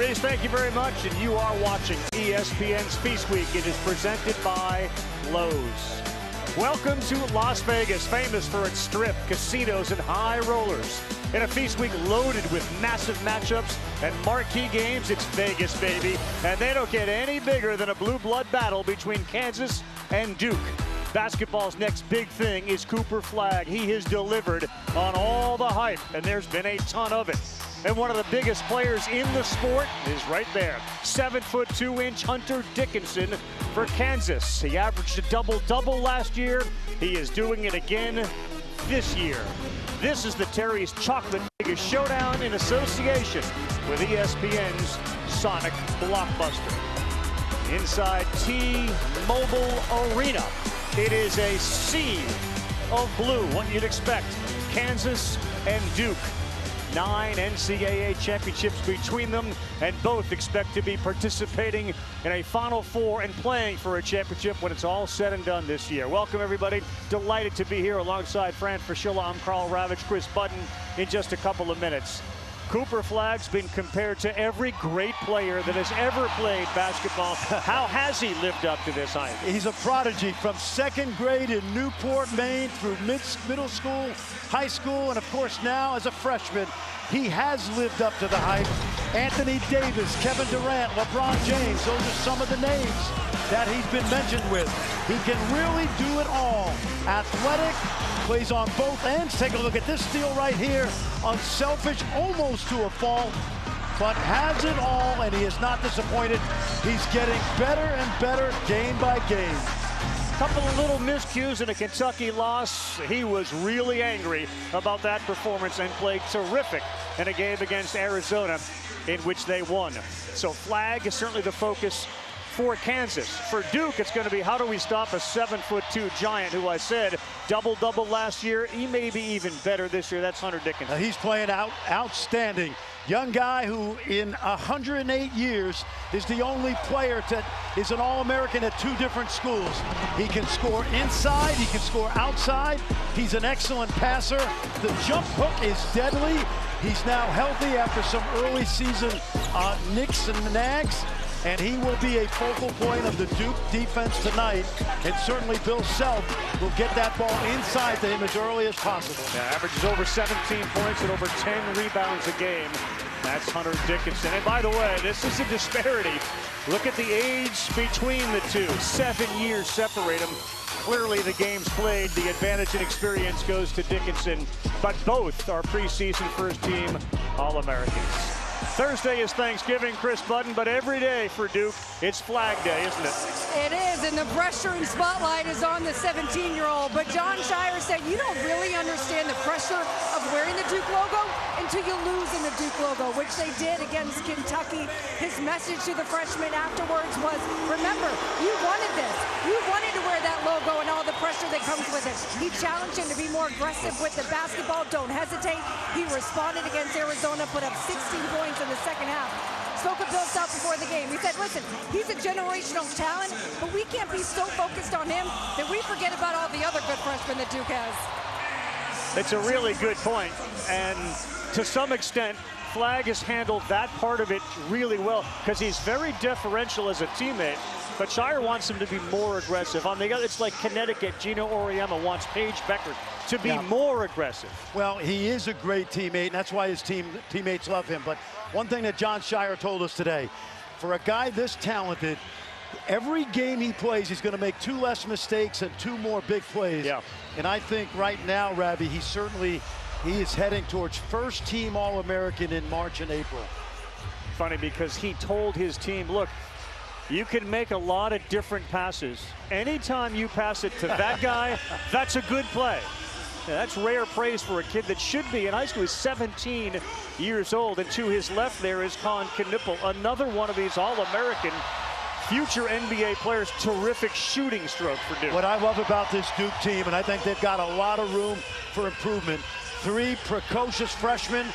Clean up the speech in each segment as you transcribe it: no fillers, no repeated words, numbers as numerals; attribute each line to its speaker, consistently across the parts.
Speaker 1: Chris, thank you very much, and you are watching ESPN's Feast Week. It is presented by Lowe's. Welcome to Las Vegas, famous for its strip, casinos, and high rollers. In a Feast Week loaded with massive matchups and marquee games, it's Vegas, baby. And they don't get any bigger than a blue blood battle between Kansas and Duke. Basketball's next big thing is Cooper Flagg. He has delivered on all the hype, and there's been a ton of it. And one of the biggest players in the sport is right there. 7'2" Hunter Dickinson for Kansas. He averaged a double-double last year. He is doing it again this year. This is the Terry's Chocolate Vegas Showdown in association with ESPN's Sonic Blockbuster. Inside T-Mobile Arena, it is a sea of blue, what you'd expect. Kansas and Duke. 9 NCAA championships between them, and both expect to be participating in a Final Four and playing for a championship when it's all said and done this year. Welcome, everybody. Delighted to be here alongside Fran Fraschilla. I'm Carl Ravitch, Chris Button in just a couple of minutes. Cooper Flagg's been compared to every great player that has ever played basketball. How has he lived up to this hype?
Speaker 2: He's a prodigy from second grade in Newport, Maine, through middle school, high school, and of course now as a freshman. He has lived up to the hype. Anthony Davis, Kevin Durant, LeBron James, those are some of the names that he's been mentioned with. He can really do it all. Athletic, plays on both ends. Take a look at this steal right here. Unselfish, almost to a fault, but has it all, and he is not disappointed. He's getting better and better game by game.
Speaker 1: Couple of little miscues in a Kentucky loss. He was really angry about that performance and played terrific in a game against Arizona in which they won. So Flagg is certainly the focus for Kansas. For Duke, it's going to be how do we stop a 7'2" giant who I said double-double last year. He may be even better this year. That's Hunter Dickinson.
Speaker 2: He's playing outstanding. Young guy who in 108 years is the only player that is an All-American at 2 different schools. He can score inside, he can score outside. He's an excellent passer. The jump hook is deadly. He's now healthy after some early season nicks and nags, and he will be a focal point of the Duke defense tonight. And certainly Bill Self will get that ball inside to him as early as possible.
Speaker 1: Yeah, averages over 17 points and over 10 rebounds a game. That's Hunter Dickinson. And by the way, this is a disparity. Look at the age between the two. 7 years separate them. Clearly the games played, the advantage and experience goes to Dickinson, but both are preseason first team All-Americans. Thursday is Thanksgiving, Chris Button, but every day for Duke, it's Flag Day, isn't it?
Speaker 3: It is, and the pressure and spotlight is on the 17-year-old. But Jon Scheyer said you don't really understand the pressure of wearing the Duke logo until you lose in the Duke logo, which they did against Kentucky. His message to the freshmen afterwards was, remember, you wanted this. You wanted to wear that logo and all the pressure that comes with it. He challenged him to be more aggressive with the basketball. Don't hesitate. He responded against Arizona, put up 16 points in the second half. Spoke with Bill Self before the game. He said, listen, he's a generational talent, but we can't be so focused on him that we forget about all the other good freshmen that Duke has.
Speaker 1: It's a really good point, and to some extent, Flagg has handled that part of it really well because he's very deferential as a teammate, but Scheyer wants him to be more aggressive. On the other, it's like Connecticut, Gino Auriemma wants Paige Becker to be more aggressive.
Speaker 2: Well, he is a great teammate, and that's why his teammates love him. But one thing that Jon Scheyer told us today, for a guy this talented, every game he plays, he's going to make 2 less mistakes and 2 more big plays.
Speaker 1: Yeah.
Speaker 2: And I think right now, Ravi, he is heading towards first team All-American in March and April.
Speaker 1: Funny because he told his team, look, you can make a lot of different passes. Anytime you pass it to that guy, that's a good play. Yeah, that's rare praise for a kid that should be in high school. He's 17 years old, and to his left there is Con Knueppel, another one of these All-American future NBA players. Terrific shooting stroke for Duke.
Speaker 2: What I love about this Duke team, and I think they've got a lot of room for improvement, 3 precocious freshmen,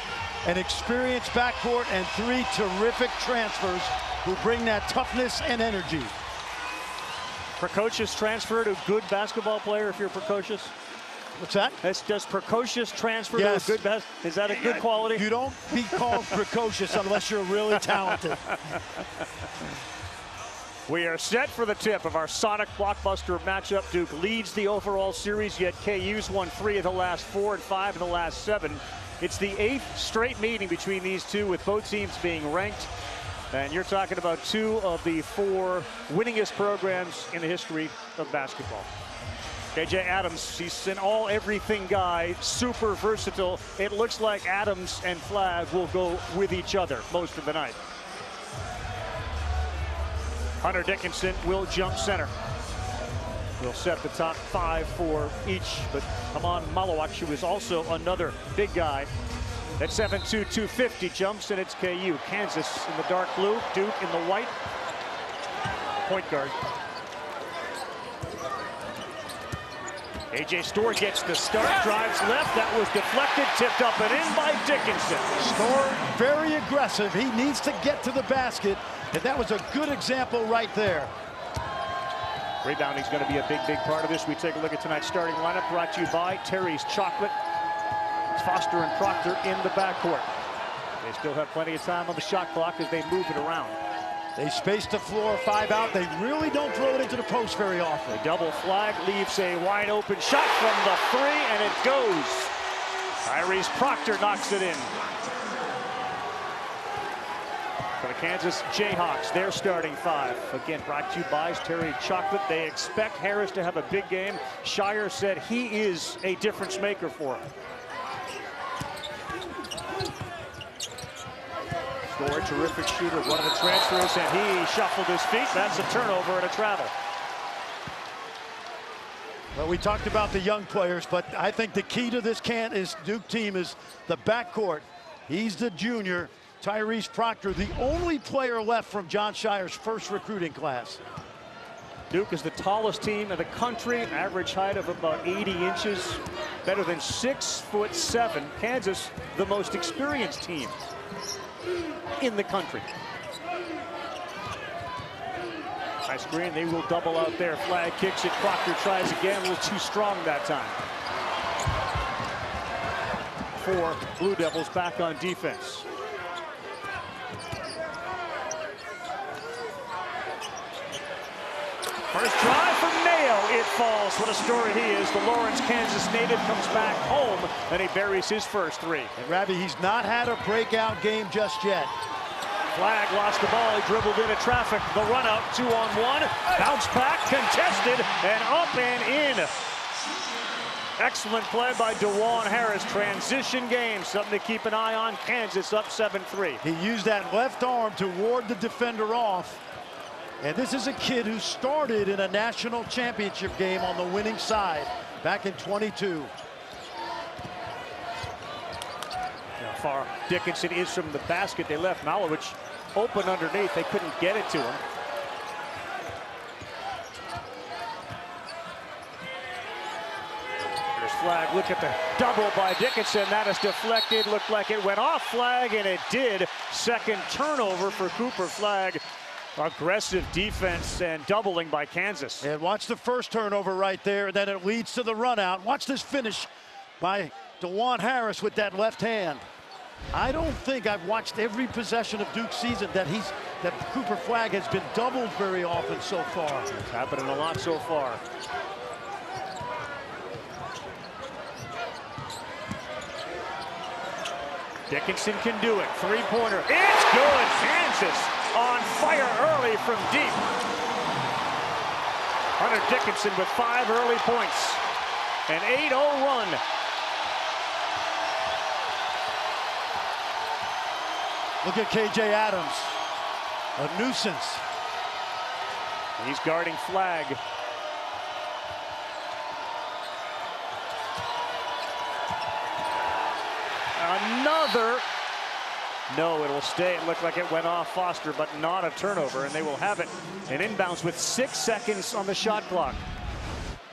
Speaker 2: an experienced backcourt, and 3 terrific transfers who bring that toughness and energy.
Speaker 1: Precocious transfer to good basketball player if you're precocious?
Speaker 2: What's that?
Speaker 1: That's just precocious transfer
Speaker 2: Yes.
Speaker 1: to a good best. Is that a good quality?
Speaker 2: You don't be called precocious unless you're really talented.
Speaker 1: We are set for the tip of our Sonic blockbuster matchup. Duke leads the overall series, yet KU's won 3 of the last 4 and 5 of the last 7. It's the 8th straight meeting between these two, with both teams being ranked. And you're talking about 2 of the 4 winningest programs in the history of basketball. KJ Adams, he's an all-everything guy, super versatile. It looks like Adams and Flagg will go with each other most of the night. Hunter Dickinson will jump center. We'll set the top 5 for each, but Haman Malawak, who is also another big guy. At 7'2", 250 jumps, and it's KU. Kansas in the dark blue, Duke in the white. Point guard. AJ Storr gets the start, drives left. That was deflected, tipped up and in by Dickinson.
Speaker 2: Storr very aggressive. He needs to get to the basket, and that was a good example right there.
Speaker 1: Rebounding is going to be a big part of this. We take a look at tonight's starting lineup, brought to you by Terry's Chocolate. It's Foster and Proctor in the backcourt. They still have plenty of time on the shot clock as they move it around.
Speaker 2: They space the floor, 5 out. They really don't throw it into the post very often.
Speaker 1: The double Flagg leaves a wide open shot from the 3, and it goes. Tyrese Proctor knocks it in. For the Kansas Jayhawks, their starting 5. Again, brought to you by Terry Chocolate. They expect Harris to have a big game. Shire said he is a difference maker for him. Storr, terrific shooter, one of the transfers, and he shuffled his feet. That's a turnover and a travel.
Speaker 2: Well, we talked about the young players, but I think the key to this Duke team is the backcourt. He's the junior, Tyrese Proctor, the only player left from Jon Scheyer's first recruiting class.
Speaker 1: Duke is the tallest team in the country, average height of about 80 inches, better than 6'7". Kansas, the most experienced team in the country. High screen, they will double out there. Flagg kicks it, Proctor tries again, a little too strong that time. 4 Blue Devils back on defense. First try for Mayo, it falls. What a story he is. The Lawrence, Kansas native comes back home, and he buries his first 3.
Speaker 2: And Ravi, he's not had a breakout game just yet.
Speaker 1: Flagg lost the ball, he dribbled into traffic. The run out, 2-on-1, bounce back, contested, and up and in. Excellent play by DeJuan Harris. Transition game, something to keep an eye on. Kansas up 7-3.
Speaker 2: He used that left arm to ward the defender off. And this is a kid who started in a national championship game on the winning side back in 22.
Speaker 1: How far Dickinson is from the basket. They left Malowich open underneath. They couldn't get it to him. There's Flagg. Look at the double by Dickinson. That is deflected. Looked like it went off Flagg, and it did. Second turnover for Cooper Flagg. Aggressive defense and doubling by Kansas.
Speaker 2: And watch the first turnover right there. Then it leads to the run out. Watch this finish by DeJuan Harris with that left hand. I don't think I've watched every possession of Duke's season that Cooper Flagg has been doubled very often so far.
Speaker 1: It's happening a lot so far. Dickinson can do it. 3-pointer. It's good. Kansas on fire early from deep. Hunter Dickinson with 5 early points. An 8-0 run.
Speaker 2: Look at KJ Adams. A nuisance.
Speaker 1: He's guarding Flagg. Another. No, it will stay. It looked like it went off Foster, but not a turnover, and they will have it. An inbounds with 6 seconds on the shot clock.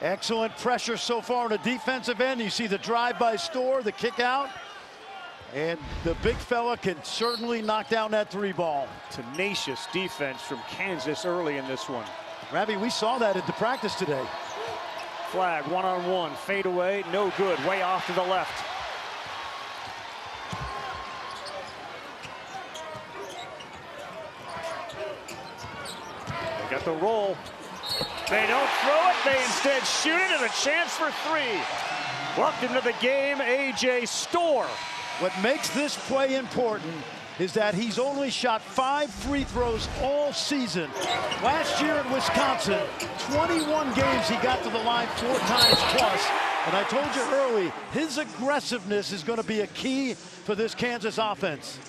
Speaker 2: Excellent pressure so far on the defensive end. You see the drive by Storr, the kick out. And the big fella can certainly knock down that 3-ball.
Speaker 1: Tenacious defense from Kansas early in this one.
Speaker 2: Ravi, we saw that at the practice today.
Speaker 1: Flag, one-on-one, fade away, no good, way off to the left. They got the roll. They don't throw it, they instead shoot it, and a chance for three. Welcome to the game, A.J. Storr.
Speaker 2: What makes this play important is that he's only shot 5 free throws all season. Last year at Wisconsin, 21 games he got to the line 4 times plus. And I told you early, his aggressiveness is going to be a key for this Kansas offense.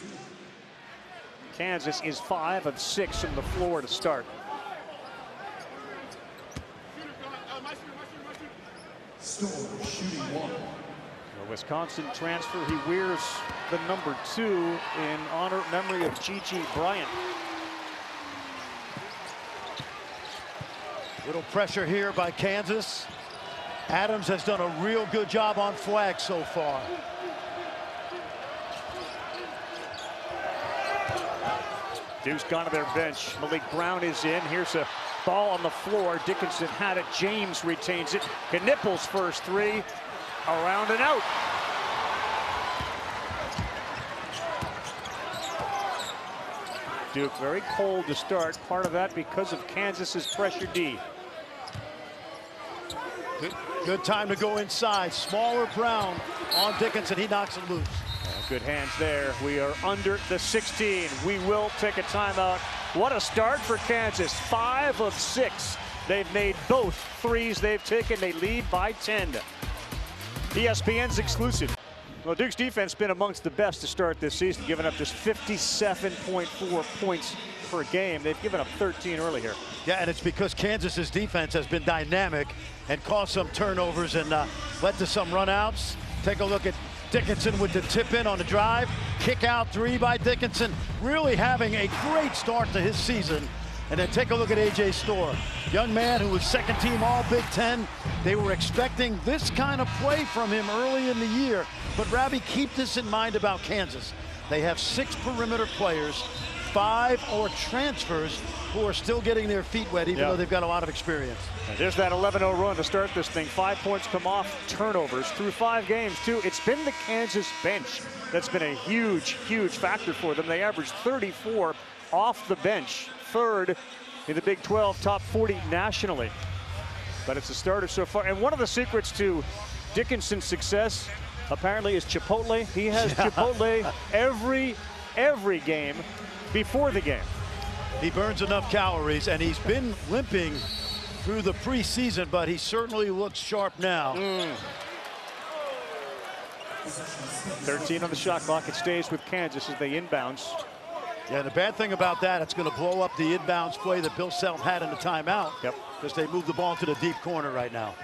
Speaker 1: Kansas is 5 of 6 from the floor to start.
Speaker 4: Storr shooting 1.
Speaker 1: A Wisconsin transfer, he wears the number 2 in memory of Gigi Bryant.
Speaker 2: Little pressure here by Kansas. Adams has done a real good job on flag so far.
Speaker 1: Duke's gone to their bench. Malik Brown is in. Here's a ball on the floor. Dickinson had it. James retains it. Knippel's first 3. Around and out. Duke very cold to start. Part of that because of Kansas's pressure D.
Speaker 2: Good time to go inside. Smaller Brown on Dickinson. He knocks it loose.
Speaker 1: Good hands there. We are under the 16. We will take a timeout. What a start for Kansas. 5 of 6. They've made both threes they've taken. They lead by 10. ESPN's exclusive. Well, Duke's defense has been amongst the best to start this season, giving up just 57.4 points per game. They've given up 13 early here.
Speaker 2: Yeah, and it's because Kansas's defense has been dynamic and caused some turnovers and led to some runouts. Take a look at Dickinson with the tip in on the drive. Kick out 3 by Dickinson. Really having a great start to his season. And then take a look at A.J. Storr. Young man who was second team all Big Ten. They were expecting this kind of play from him early in the year. But Ravi, keep this in mind about Kansas. They have 6 perimeter players, 5 are transfers who are still getting their feet wet, even though they've got a lot of experience.
Speaker 1: And there's that 11-0 run to start this thing. 5 points come off turnovers through 5 games, too. It's been the Kansas bench that's been a huge, huge factor for them. They averaged 34 off the bench, 3rd in the Big 12, top 40 nationally. But it's a starter so far. And one of the secrets to Dickinson's success, apparently, is Chipotle. He has Chipotle every game before the game.
Speaker 2: He burns enough calories, and he's been limping through the preseason, but he certainly looks sharp now.
Speaker 1: 13 on the shot clock. It stays with Kansas as they inbounds.
Speaker 2: Yeah, the bad thing about that, it's going to blow up the inbounds play that Bill Self had in the timeout.
Speaker 1: Yep.
Speaker 2: Because they moved the ball to the deep corner right now.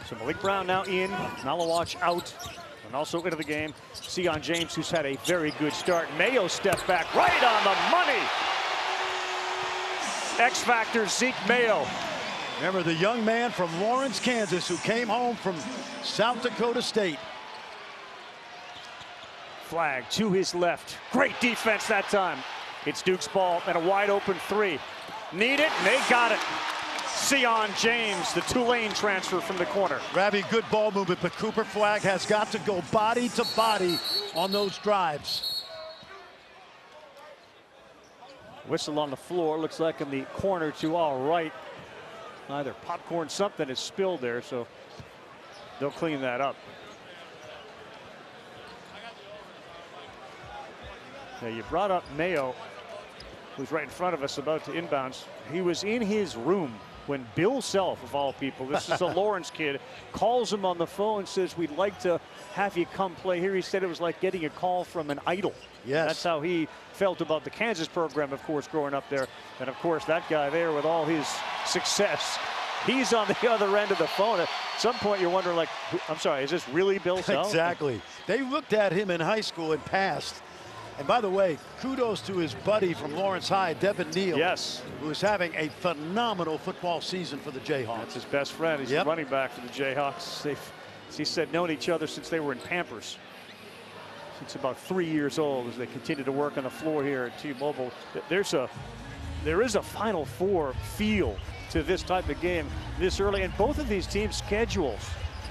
Speaker 1: So Malik Brown now in, Malawach out, and also into the game, Sion James, who's had a very good start. Mayo step back right on the money. X Factor Zeke Mayo.
Speaker 2: Remember the young man from Lawrence, Kansas, who came home from South Dakota State.
Speaker 1: Flag to his left. Great defense that time. It's Duke's ball and a wide open 3. Need it, and they got it. Sion James, the Tulane transfer from the corner.
Speaker 2: Ravi, good ball movement, but Cooper Flag has got to go body to body on those drives.
Speaker 1: Whistle on the floor, looks like in the corner to all right. Either popcorn, something is spilled there, so they'll clean that up. Now you brought up Mayo, who's right in front of us, about to inbounds. He was in his room when Bill Self, of all people, this is a Lawrence kid, calls him on the phone and says, we'd like to have you come play here. He said it was like getting a call from an idol.
Speaker 2: Yes.
Speaker 1: That's how he felt about the Kansas program, of course, growing up there. And, of course, that guy there with all his success, he's on the other end of the phone. At some point, you're wondering, like, I'm sorry, is this really Bill Self?
Speaker 2: Exactly. They looked at him in high school and passed. And by the way, kudos to his buddy from Lawrence High, Devin Neal.
Speaker 1: Yes.
Speaker 2: Who is having a phenomenal football season for the Jayhawks.
Speaker 1: That's his best friend. He's the running back for the Jayhawks. He said, known each other since they were in Pampers. Since about 3 years old, as they continue to work on the floor here at T-Mobile. There is a Final Four feel to this type of game this early. And both of these teams' schedules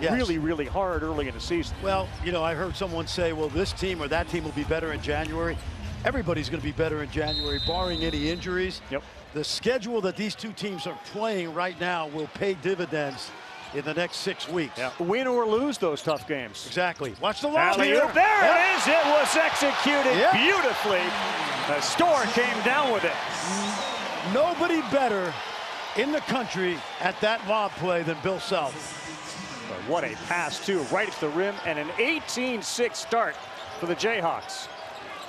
Speaker 1: really, really hard early in the season.
Speaker 2: Well, you know, I heard someone say, well, this team or that team will be better in January. Everybody's going to be better in January, barring any injuries.
Speaker 1: Yep.
Speaker 2: The schedule that these two teams are playing right now will pay dividends in the next 6 weeks.
Speaker 1: Yeah. Win or lose those tough games.
Speaker 2: Exactly. Watch the lob here.
Speaker 1: Alley-oop. There it is. It was executed beautifully. The Storr came down with it.
Speaker 2: Nobody better in the country at that lob play than Bill Self.
Speaker 1: But what a pass, too, right at the rim, and an 18-6 start for the Jayhawks.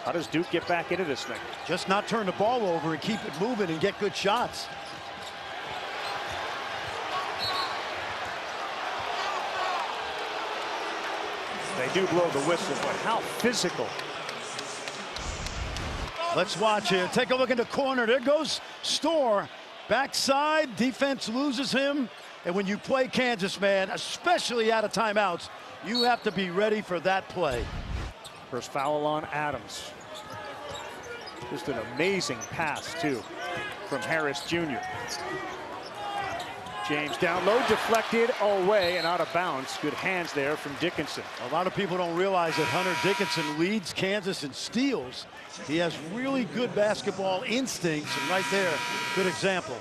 Speaker 1: How does Duke get back into this thing?
Speaker 2: Just not turn the ball over and keep it moving and get good shots.
Speaker 1: They do blow the whistle, but how physical.
Speaker 2: Let's watch here. Take a look in the corner. There goes Storr. Backside, defense loses him. And when you play Kansas, man, especially out of timeouts, you have to be ready for that play.
Speaker 1: First foul on Adams. Just an amazing pass, too, from Harris Jr. James down low, deflected away and out of bounds. Good hands there from Dickinson.
Speaker 2: A lot of people don't realize that Hunter Dickinson leads Kansas in steals. He has really good basketball instincts, and right there, good example.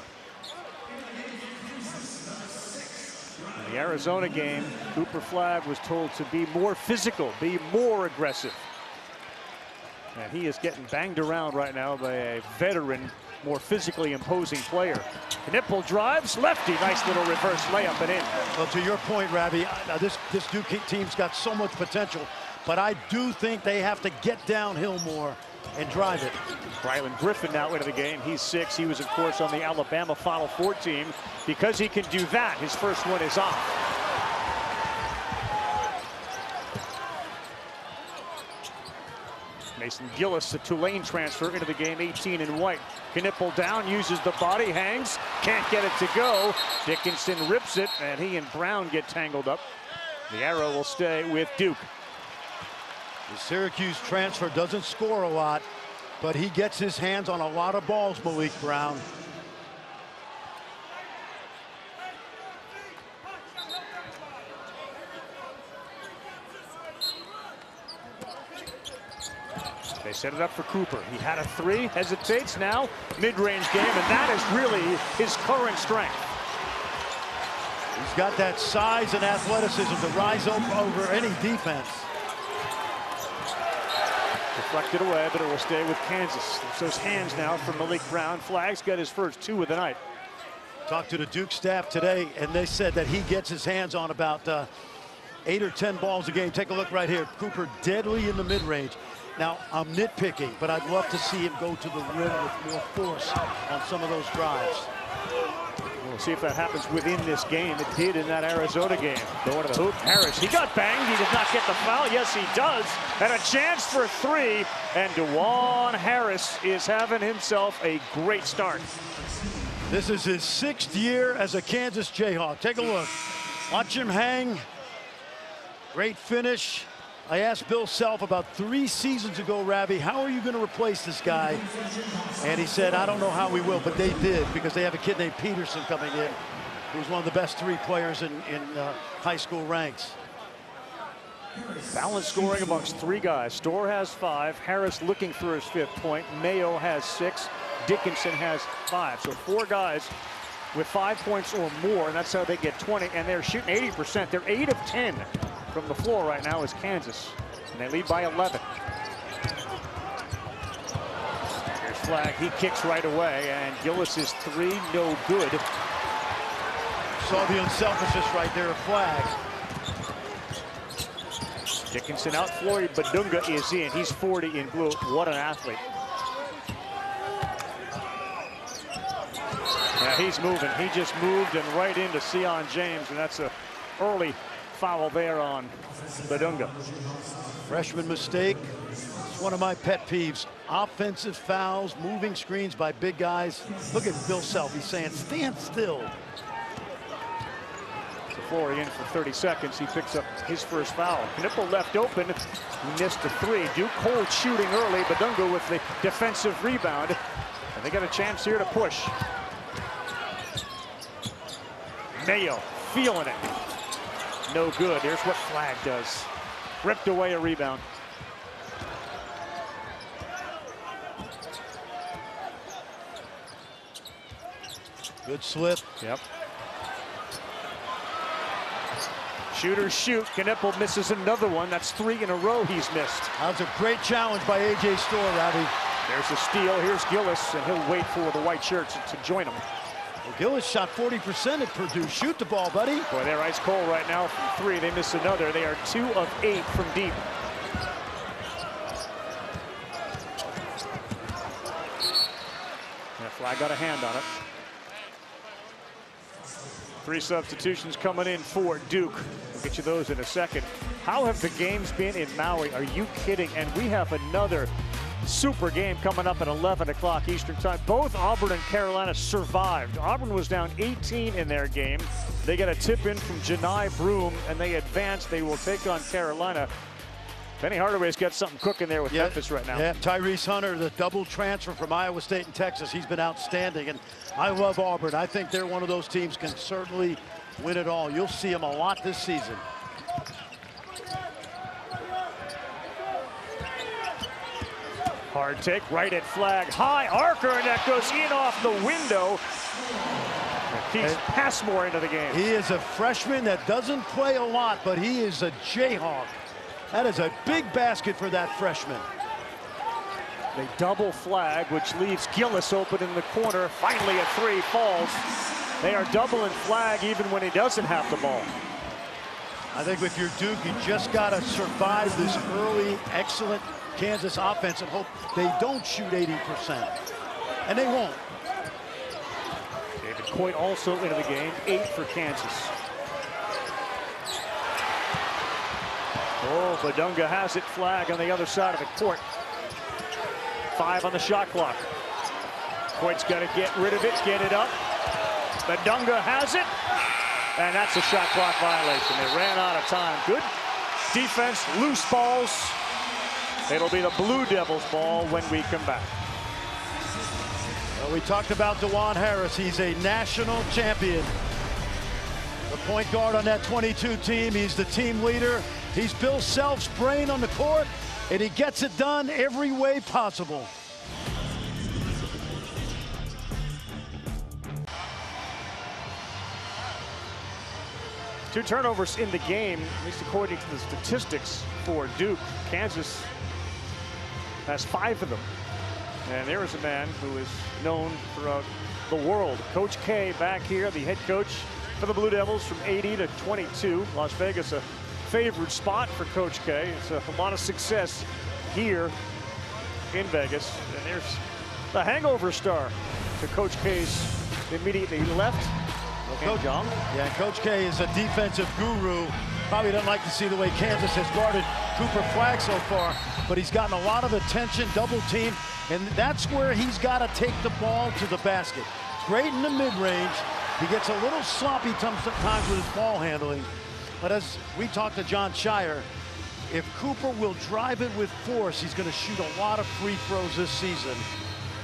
Speaker 1: In the Arizona game, Cooper Flagg was told to be more physical, be more aggressive. And he is getting banged around right now by a veteran, more physically imposing player. Knipple drives, lefty, nice little reverse layup and in.
Speaker 2: Well, to your point, Ravi, this Duke team's got so much potential, but I do think they have to get downhill more and drive it.
Speaker 1: Rylan Griffin now into the game. He's 6. He was, of course, on the Alabama Final Four team. Because he can do that, his first one is off. Mason Gillis, the Tulane transfer, into the game, 18 in white. Knipple down, uses the body, hangs, can't get it to go. Dickinson rips it, and he and Brown get tangled up. The arrow will stay with Duke.
Speaker 2: The Syracuse transfer doesn't score a lot, but he gets his hands on a lot of balls, Malik Brown.
Speaker 1: They set it up for Cooper. He had a 3, hesitates now. Mid-range game, and that is really his current strength.
Speaker 2: He's got that size and athleticism to rise over any defense.
Speaker 1: Deflected away, but it will stay with Kansas. So his hands now for Malik Brown. Flagg's got his first 2 of the night.
Speaker 2: Talked to the Duke staff today, and they said that he gets his hands on about 8 or 10 balls a game. Take a look right here. Cooper deadly in the mid-range. Now, I'm nitpicking, but I'd love to see him go to the rim with more force on some of those drives.
Speaker 1: We'll see if that happens within this game. It did in that Arizona game. Going to the hoop. Harris, he got banged. He did not get the foul. Yes, he does. And a chance for 3. And DeJuan Harris is having himself a great start.
Speaker 2: This is his 6th year as a Kansas Jayhawk. Take a look. Watch him hang. Great finish. I asked Bill Self about 3 seasons ago, Ravi, how are you going to replace this guy? And he said, I don't know how we will, but they did, because they have a kid named Peterson coming in, who's one of the best 3 players in high school ranks.
Speaker 1: Balanced scoring amongst 3 guys. Storr has 5. Harris looking for his 5th point. Mayo has 6. Dickinson has 5. So 4 guys with 5 points or more, and that's how they get 20. And they're shooting 80%. They're 8 of 10 from the floor right now is Kansas. And they lead by 11. Here's Flagg. He kicks right away, and Gillis' 3 no good.
Speaker 2: Saw the unselfishness right there of Flagg.
Speaker 1: Dickinson out, Floyd Badunga is in. He's 40 in blue. What an athlete. Yeah, he's moving. He just moved and right into Sion James, and that's an early foul there on Badunga.
Speaker 2: Freshman mistake. It's one of my pet peeves. Offensive fouls, moving screens by big guys. Look at Bill Self. He's saying, stand still.
Speaker 1: Flory in for 30 seconds. He picks up his first foul. Knipple left open. He missed a 3. Duke cold shooting early. Badunga with the defensive rebound. And they got a chance here to push. Mayo feeling it. No good. Here's what Flagg does. Ripped away a rebound.
Speaker 2: Good slip.
Speaker 1: Yep. Shooters shoot. Knipple misses another one. That's 3 in a row he's missed.
Speaker 2: That was a great challenge by A.J. Storr, Robbie.
Speaker 1: There's a steal. Here's Gillis, and he'll wait for the white shirts to join him.
Speaker 2: Well, Gillis shot 40% at Purdue. Shoot the ball, buddy.
Speaker 1: Boy, they're ice cold right now from 3. They miss another. They are 2 of 8 from deep. That Flagg got a hand on it. 3 substitutions coming in for Duke. We'll get you those in a second. How have the games been in Maui? Are you kidding? And we have another super game coming up at 11 o'clock Eastern time. Both Auburn and Carolina survived. Auburn was down 18 in their game. They get a tip in from Janai Broome, and they advance. They will take on Carolina. Penny Hardaway's got something cooking there with Memphis right now.
Speaker 2: Yeah, Tyrese Hunter, the double transfer from Iowa State and Texas. He's been outstanding, and I love Auburn. I think they're one of those teams can certainly win it all. You'll see them a lot this season.
Speaker 1: Hard take, right at Flagg. High arcer, and that goes in off the window. Keeps Passmore into the game.
Speaker 2: He is a freshman that doesn't play a lot, but he is a Jayhawk. That is a big basket for that freshman.
Speaker 1: They double Flagg, which leaves Gillis open in the corner. Finally, a 3 falls. They are doubling Flagg even when he doesn't have the ball.
Speaker 2: I think with your Duke, you just got to survive this early, excellent Kansas offense and hope they don't shoot 80%. And they won't.
Speaker 1: David Coit also into the game, 8 for Kansas. Oh, Badunga has it. Flagg on the other side of the court. 5 on the shot clock. Coit's got to get rid of it, get it up. Badunga has it. And that's a shot clock violation. They ran out of time. Good defense, loose balls. It'll be the Blue Devils ball when we come back.
Speaker 2: Well, we talked about DeJuan Harris. He's a national champion. The point guard on that 22 team. He's the team leader. He's Bill Self's brain on the court, and he gets it done every way possible.
Speaker 1: Two turnovers in the game, at least according to the statistics for Duke. Kansas has 5 of them. And there is a man who is known throughout the world. Coach K back here, the head coach for the Blue Devils from 80 to 22. Las Vegas, a favored spot for Coach K. It's a lot of success here in Vegas. And there's the hangover star to Coach K's immediately left.
Speaker 2: Yeah, Coach K is a defensive guru. Probably doesn't like to see the way Kansas has guarded Cooper Flagg so far, but he's gotten a lot of attention, double team, and that's where he's got to take the ball to the basket. Great in the mid-range. He gets a little sloppy sometimes with his ball handling, but as we talked to Jon Scheyer, if Cooper will drive it with force, he's going to shoot a lot of free throws this season.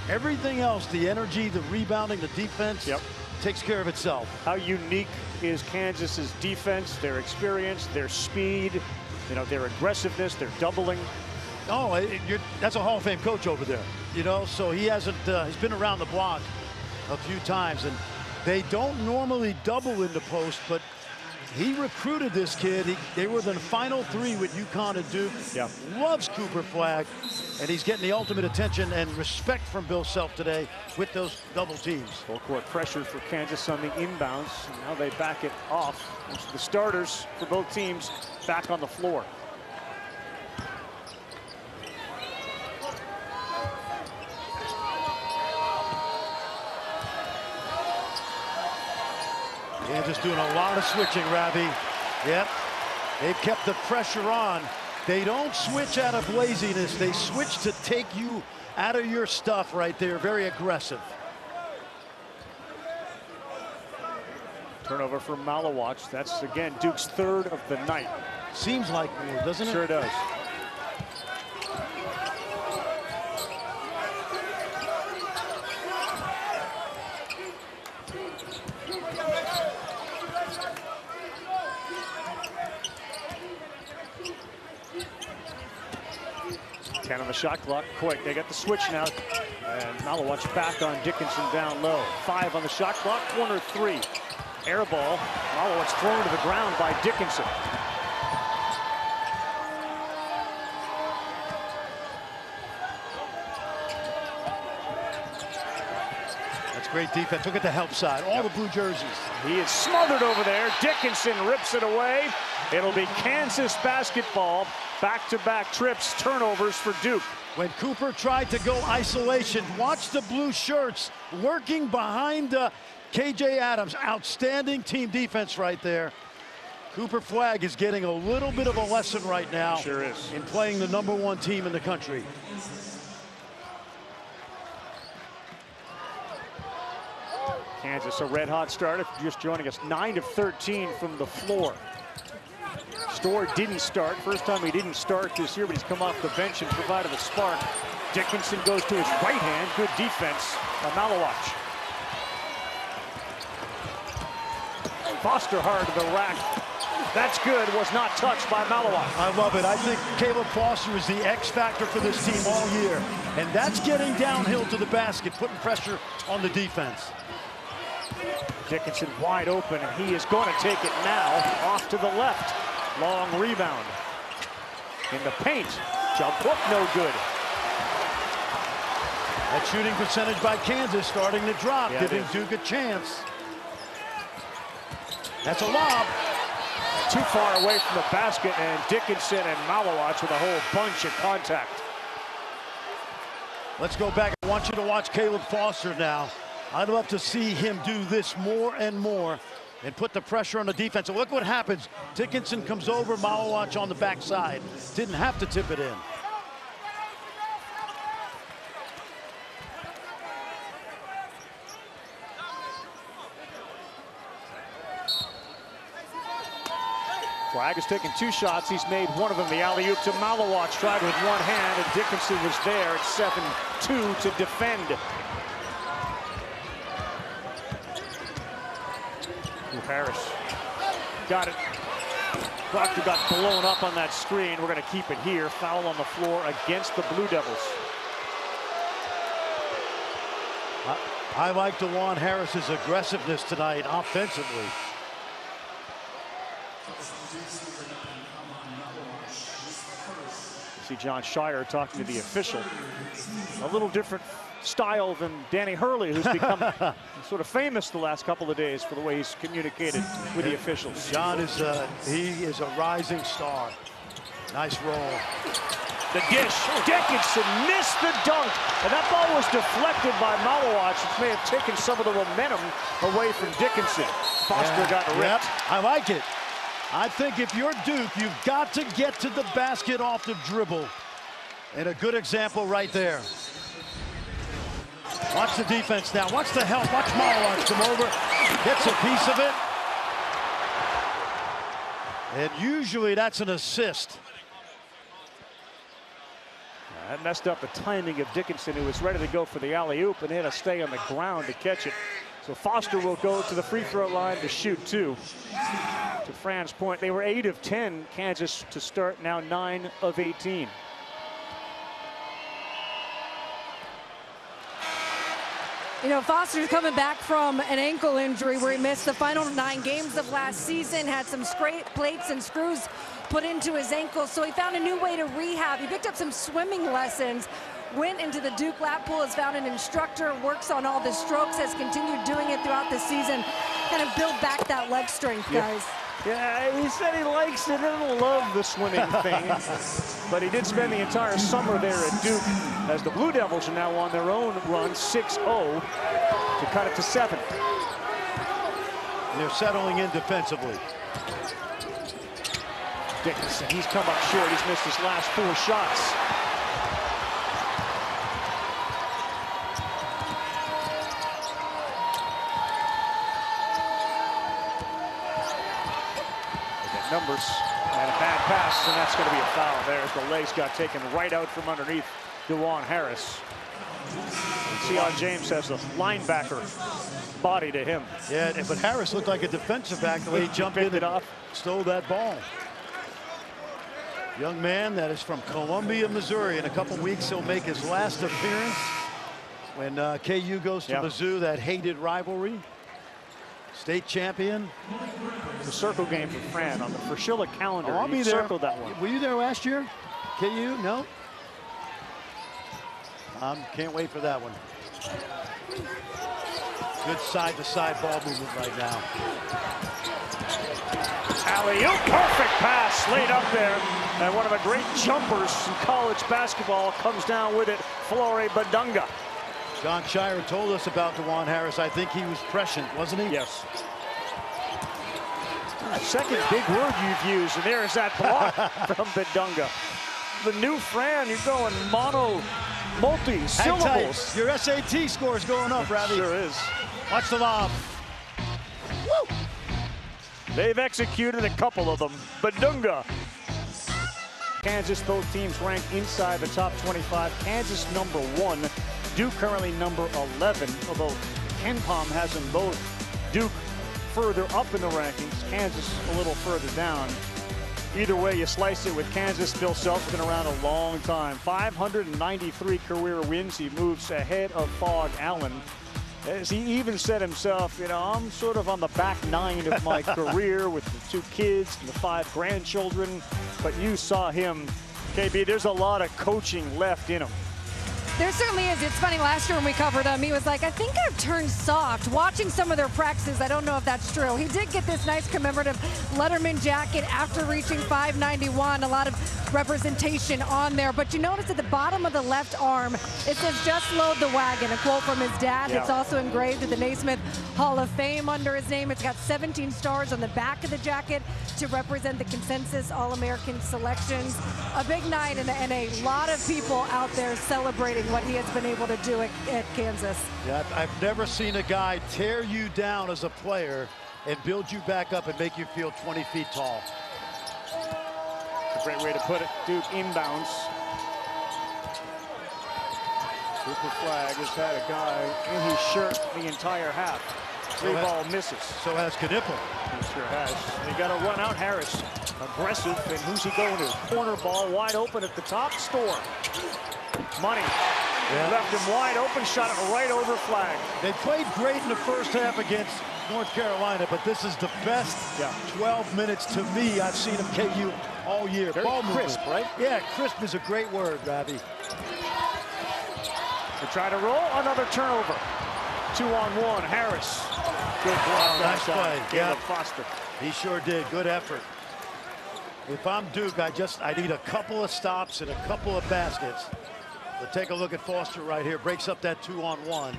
Speaker 2: Everything else, the energy, the rebounding, the defense, takes care of itself.
Speaker 1: How unique is Kansas's defense, their experience, their speed, you know, their aggressiveness, their doubling?
Speaker 2: Oh, that's a Hall of Fame coach over there, you know, so he hasn't, he's been around the block a few times, and they don't normally double in the post, but he recruited this kid. They were the final 3 with UConn and Duke. Loves Cooper Flagg, and he's getting the ultimate attention and respect from Bill Self today with those double teams.
Speaker 1: Full court pressure for Kansas on the inbounds. And now they back it off. The starters for both teams back on the floor.
Speaker 2: Kansas doing a lot of switching, Ravi. Yep, they've kept the pressure on. They don't switch out of laziness. They switch to take you out of your stuff right there. Very aggressive.
Speaker 1: Turnover for Malawatch. That's, again, Duke's 3rd of the night.
Speaker 2: Seems like more, doesn't it?
Speaker 1: Sure does. the shot clock. Quick, they got the switch now. And Malawacz back on Dickinson down low. 5 on the shot clock, corner 3. Air ball, Malawacz thrown to the ground by Dickinson.
Speaker 2: That's great defense. Look at the help side, all the blue jerseys.
Speaker 1: He is smothered over there. Dickinson rips it away. It'll be Kansas basketball. Back-to-back trips, turnovers for Duke.
Speaker 2: When Cooper tried to go isolation, watch the blue shirts lurking behind KJ Adams. Outstanding team defense right there. Cooper Flagg is getting a little bit of a lesson right now.
Speaker 1: Sure is.
Speaker 2: In playing the #1 team in the country.
Speaker 1: Kansas, a red-hot start. If you're just joining us, 9 of 13 from the floor. Storr didn't start. First time he didn't start this year, but he's come off the bench and provided a spark. Dickinson goes to his right hand. Good defense by Malawacz. Foster hard to the rack. That's good. Was not touched by Malawacz.
Speaker 2: I love it. I think Caleb Foster is the X factor for this team all year. And that's getting downhill to the basket, putting pressure on the defense.
Speaker 1: Dickinson wide open, and he is going to take it now off to the left. Long rebound. In the paint. Jump hook, no good.
Speaker 2: That shooting percentage by Kansas starting to drop, giving Duke a chance. That's a lob.
Speaker 1: Too far away from the basket, and Dickinson and Malawacz with a whole bunch of contact.
Speaker 2: Let's go back. I want you to watch Caleb Foster now. I'd love to see him do this more and more and put the pressure on the defense. And look what happens. Dickinson comes over, Malawacz on the backside. Didn't have to tip it in.
Speaker 1: Flagg has taken 2 shots. He's made one of them. The alley-oop to Malawacz. Tried with one hand, and Dickinson was there at 7-2 to defend. Harris got it. Proctor got blown up on that screen. We're going to keep it here. Foul on the floor against the Blue Devils.
Speaker 2: I like DeJuan Harris's aggressiveness tonight offensively.
Speaker 1: You see Jon Scheyer talking to the official. A little different style than Danny Hurley, who's become sort of famous the last couple of days for the way he's communicated with the officials.
Speaker 2: John is he is a rising star. Nice roll.
Speaker 1: The dish. Dickinson missed the dunk, and that ball was deflected by Malawacz, which may have taken some of the momentum away from Dickinson. Foster got ripped.
Speaker 2: Yep, I like it. I think if you're Duke, you've got to get to the basket off the dribble. And a good example right there. Watch the defense now. Watch the help. Watch Malawacz come over. Gets a piece of it. And usually that's an assist.
Speaker 1: That messed up the timing of Dickinson, who was ready to go for the alley-oop, and had to stay on the ground to catch it. So Foster will go to the free throw line to shoot 2. To Fran's point, they were 8 of 10, Kansas to start, now 9 of 18.
Speaker 3: You know, Foster's coming back from an ankle injury where he missed the final 9 games of last season, had some plates and screws put into his ankle, so he found a new way to rehab. He picked up some swimming lessons, went into the Duke lap pool, has found an instructor, works on all the strokes, has continued doing it throughout the season, kind of build back that leg strength, guys.
Speaker 1: Yeah, he said he likes it. He doesn't love the swimming thing. But he did spend the entire summer there at Duke, as the Blue Devils are now on their own run, 6-0, to cut it to 7.
Speaker 2: And they're settling in defensively.
Speaker 1: Dickinson, he's come up short. He's missed his last 4 shots. Numbers and a bad pass, and that's going to be a foul. There's the legs got taken right out from underneath DeJuan Harris. Sion James has a linebacker body to him.
Speaker 2: Yeah, but Harris looked like a defensive back the way he jumped in and
Speaker 1: off,
Speaker 2: stole that ball. Young man that is from Columbia, Missouri. In a couple weeks, he'll make his last appearance when KU goes to Mizzou, that hated rivalry. State champion.
Speaker 1: The circle game for Fran on the Fraschilla calendar.
Speaker 2: Oh, I'll be there.
Speaker 1: Circled that one.
Speaker 2: Were you there last year? KU? No? Can't wait for that one. Good side-to-side ball movement right now.
Speaker 1: Alley-oop, perfect pass laid up there. And one of the great jumpers in college basketball comes down with it, Flory Bidunga.
Speaker 2: Jon Scheyer told us about DeJuan Harris. I think he was prescient, wasn't he?
Speaker 1: Yes. Second big word you've used, and there's that block from Bidunga. The new Fran, you're going multi-syllables.
Speaker 2: Your SAT score is going up, Ravi.
Speaker 1: Sure is.
Speaker 2: Watch the lob.
Speaker 1: Woo! They've executed a couple of them. Bidunga. Kansas, both teams ranked inside the top 25. Kansas #1. Duke currently number 11, although KenPom has them both. Duke further up in the rankings, Kansas a little further down. Either way you slice it with Kansas, Bill Self's been around a long time. 593 career wins. He moves ahead of Phog Allen. As he even said himself, you know, I'm sort of on the back 9 of my career with the 2 kids and the 5 grandchildren. But you saw him, KB, there's a lot of coaching left in him.
Speaker 3: There certainly is. It's funny, last year when we covered him, he was like, I think I've turned soft. Watching some of their practices, I don't know if that's true. He did get this nice commemorative Letterman jacket after reaching 591. A lot of representation on there. But you notice at the bottom of the left arm, it says, just load the wagon, a quote from his dad.
Speaker 1: Yeah.
Speaker 3: It's also engraved at the Naismith Hall of Fame under his name. It's got 17 stars on the back of the jacket to represent the consensus All-American selections. A big night and a lot of people out there celebrating what he has been able to do at Kansas.
Speaker 2: Yeah, I've never seen a guy tear you down as a player and build you back up and make you feel 20 feet tall.
Speaker 1: It's a great way to put it. Duke inbounds. Cooper Flagg has had a guy in his shirt the entire half. 3 ball misses.
Speaker 2: So has Knipple.
Speaker 1: He sure has. They got to run out Harris. Aggressive, and who's he going to? Corner ball wide open at the top. Store. Money. Left him wide open, shot it right over Flagg.
Speaker 2: They played great in the first half against North Carolina, but this is the best 12 minutes to me I've seen of KU all year.
Speaker 1: Very
Speaker 2: ball
Speaker 1: crisp,
Speaker 2: movement.
Speaker 1: right?
Speaker 2: Yeah, crisp is a great word, Ravi.
Speaker 1: They try to roll, another turnover. 2-on-1, Harris. Good block.
Speaker 2: Nice play.
Speaker 1: Caleb Foster.
Speaker 2: He sure did. Good effort. If I'm Duke, I need a couple of stops and a couple of baskets. But take a look at Foster right here. Breaks up that 2-on-1.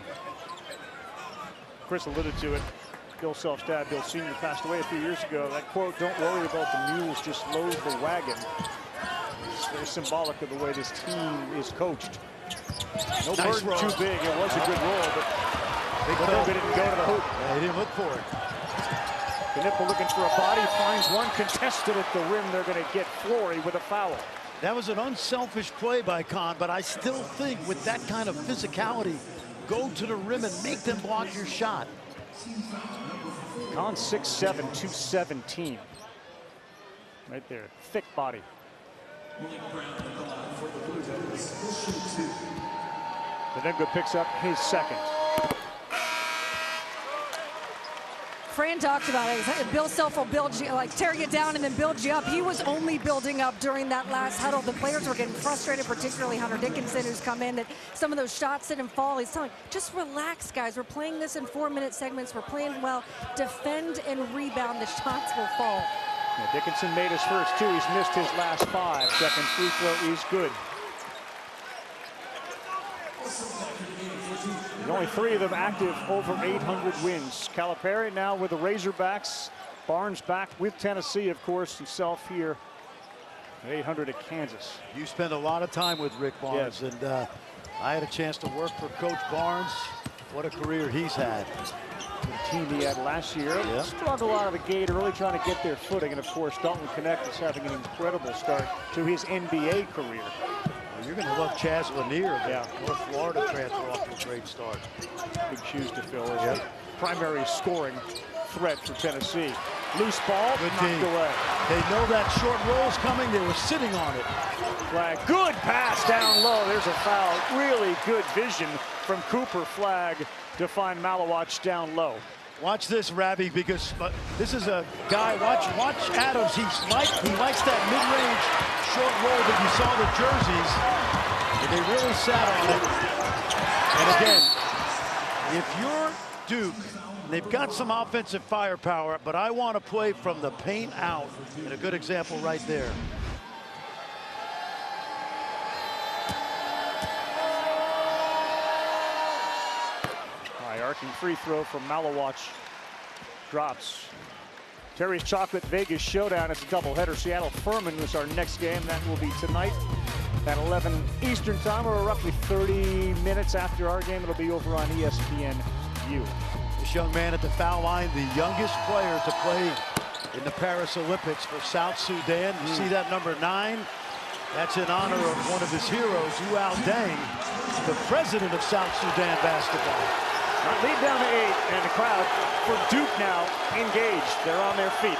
Speaker 1: Chris alluded to it. Bill Self's dad, Bill Sr., passed away a few years ago. That quote, "Don't worry about the mules, just load the wagon." It's very symbolic of the way this team is coached. No
Speaker 2: Nice
Speaker 1: burden
Speaker 2: roll.
Speaker 1: too big. It was a good roll, but they didn't go to the hoop.
Speaker 2: Yeah, he didn't look for it.
Speaker 1: Knipple looking for a body, finds one contested at the rim. They're going to get Flory with a foul.
Speaker 2: That was an unselfish play by Kahn, but I still think with that kind of physicality, go to the rim and make them block your shot.
Speaker 1: Kahn 6'7", 217. Right there, thick body. Bidunga picks up his second.
Speaker 3: Fran talked about it. Bill Self will build you, like tear you down and then build you up. He was only building up during that last huddle. The players were getting frustrated, particularly Hunter Dickinson, who's come in, that some of those shots didn't fall. He's telling, just relax, guys. We're playing this in 4-minute segments. We're playing well. Defend and rebound. The shots will fall.
Speaker 1: Yeah, Dickinson made his first 2. He's missed his last 5. Second free throw is good. There's only 3 of them active over 800 wins. Calipari now with the Razorbacks. Barnes back with Tennessee, of course, himself here at 800 at Kansas.
Speaker 2: You spend a lot of time with Rick Barnes,
Speaker 1: Yes.
Speaker 2: and I had a chance to work for Coach Barnes. What a career he's had.
Speaker 1: The team he had last year struggled out of the gate early, trying to get their footing. And, of course, Dalton Connect is having an incredible start to his NBA career.
Speaker 2: You're going to love Chaz Lanier, the North Florida transfer, off to a great start.
Speaker 1: Big shoes to fill as a primary scoring threat for Tennessee. Loose ball,
Speaker 2: Good
Speaker 1: knocked
Speaker 2: D.
Speaker 1: away.
Speaker 2: They know that short roll's coming. They were sitting on it.
Speaker 1: Flag, good pass down low. There's a foul. Really good vision from Cooper. Flag to find Malawach down low.
Speaker 2: Watch this, Ravi, because this is a guy. Watch Adams. He likes that mid-range short roll that you saw the jerseys, and they really sat on it. And again, if you're Duke, they've got some offensive firepower, but I want to play from the paint out. And a good example right there.
Speaker 1: High arcing free throw from Malawach. Drops. Terry's Chocolate Vegas Showdown. It's a doubleheader. Seattle Furman is our next game. That will be tonight at 11 Eastern time, or roughly 30 minutes after our game. It'll be over on ESPNU.
Speaker 2: This young man at the foul line, the youngest player to play in the Paris Olympics for South Sudan. You see that number 9? That's in honor of one of his heroes, Luol Deng, the president of South Sudan basketball.
Speaker 1: Lead down to 8, and the crowd for Duke now engaged. They're on their feet.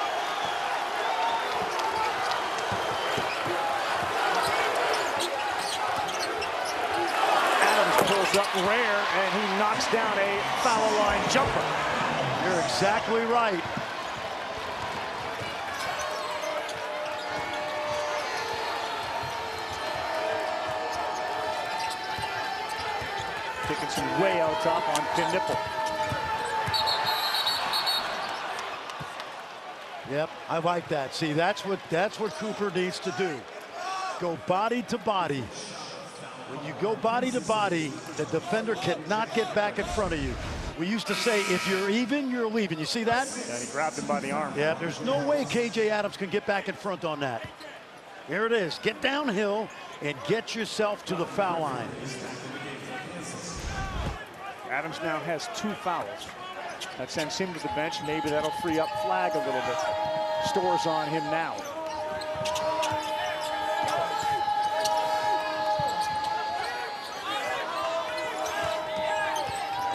Speaker 1: Adams pulls up rare, and he knocks down a foul line jumper.
Speaker 2: You're exactly right.
Speaker 1: Dickinson way out top on pin nipple.
Speaker 2: Yep, I like that. See, that's what Cooper needs to do. Go body to body. When you go body to body, the defender cannot get back in front of you. We used to say, if you're even, you're leaving. You see that?
Speaker 1: Yeah, he grabbed him by the arm.
Speaker 2: Yeah, there's no way KJ Adams can get back in front on that. Here it is. Get downhill and get yourself to the foul line.
Speaker 1: Adams now has 2 fouls. That sends him to the bench. Maybe that'll free up Flag a little bit. Stores on him now.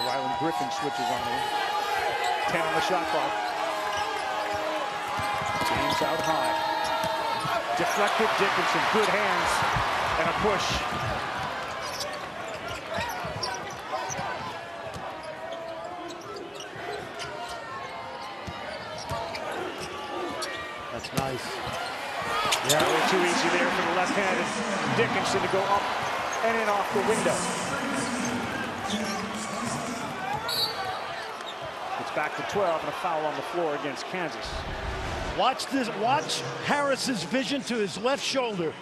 Speaker 1: Ryland Griffin switches on him. 10 on the shot clock. James out high. Deflected Dickinson. Good hands and a push.
Speaker 2: That's nice.
Speaker 1: Yeah, a little too easy there for the left-handed Dickinson to go up and in off the window. It's back to 12 and a foul on the floor against Kansas.
Speaker 2: Watch this. Watch Harris's vision to his left shoulder.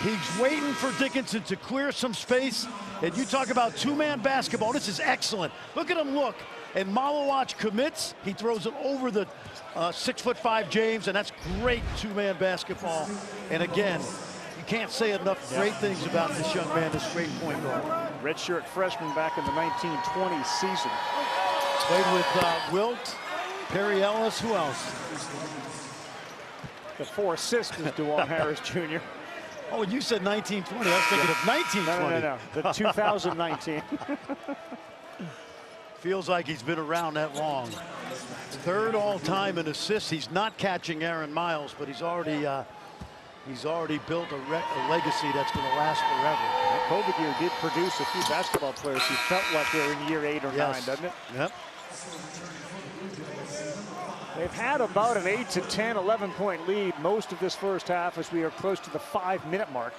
Speaker 2: He's waiting for Dickinson to clear some space. And you talk about two-man basketball. This is excellent. Look at him look. And Malawach commits. He throws it over the 6'5" James, and that's great two-man basketball. And again, you can't say enough great things about this young man, this great point guard.
Speaker 1: Redshirt freshman back in the 1920 season.
Speaker 2: Played with Wilt, Perry Ellis, who else?
Speaker 1: The 4 assists is DeJuan Harris Jr.
Speaker 2: Oh, you said 1920. I was thinking of 1920.
Speaker 1: No. The 2019.
Speaker 2: Feels like he's been around that long. Third all-time in assists. He's not catching Aaron Miles, but he's already built a legacy that's going to last forever.
Speaker 1: That COVID year did produce a few basketball players who felt like they're in year 8 or 9, doesn't it?
Speaker 2: Yep.
Speaker 1: They've had about an 8 to 10, 11-point lead most of this first half as we are close to the 5-minute mark.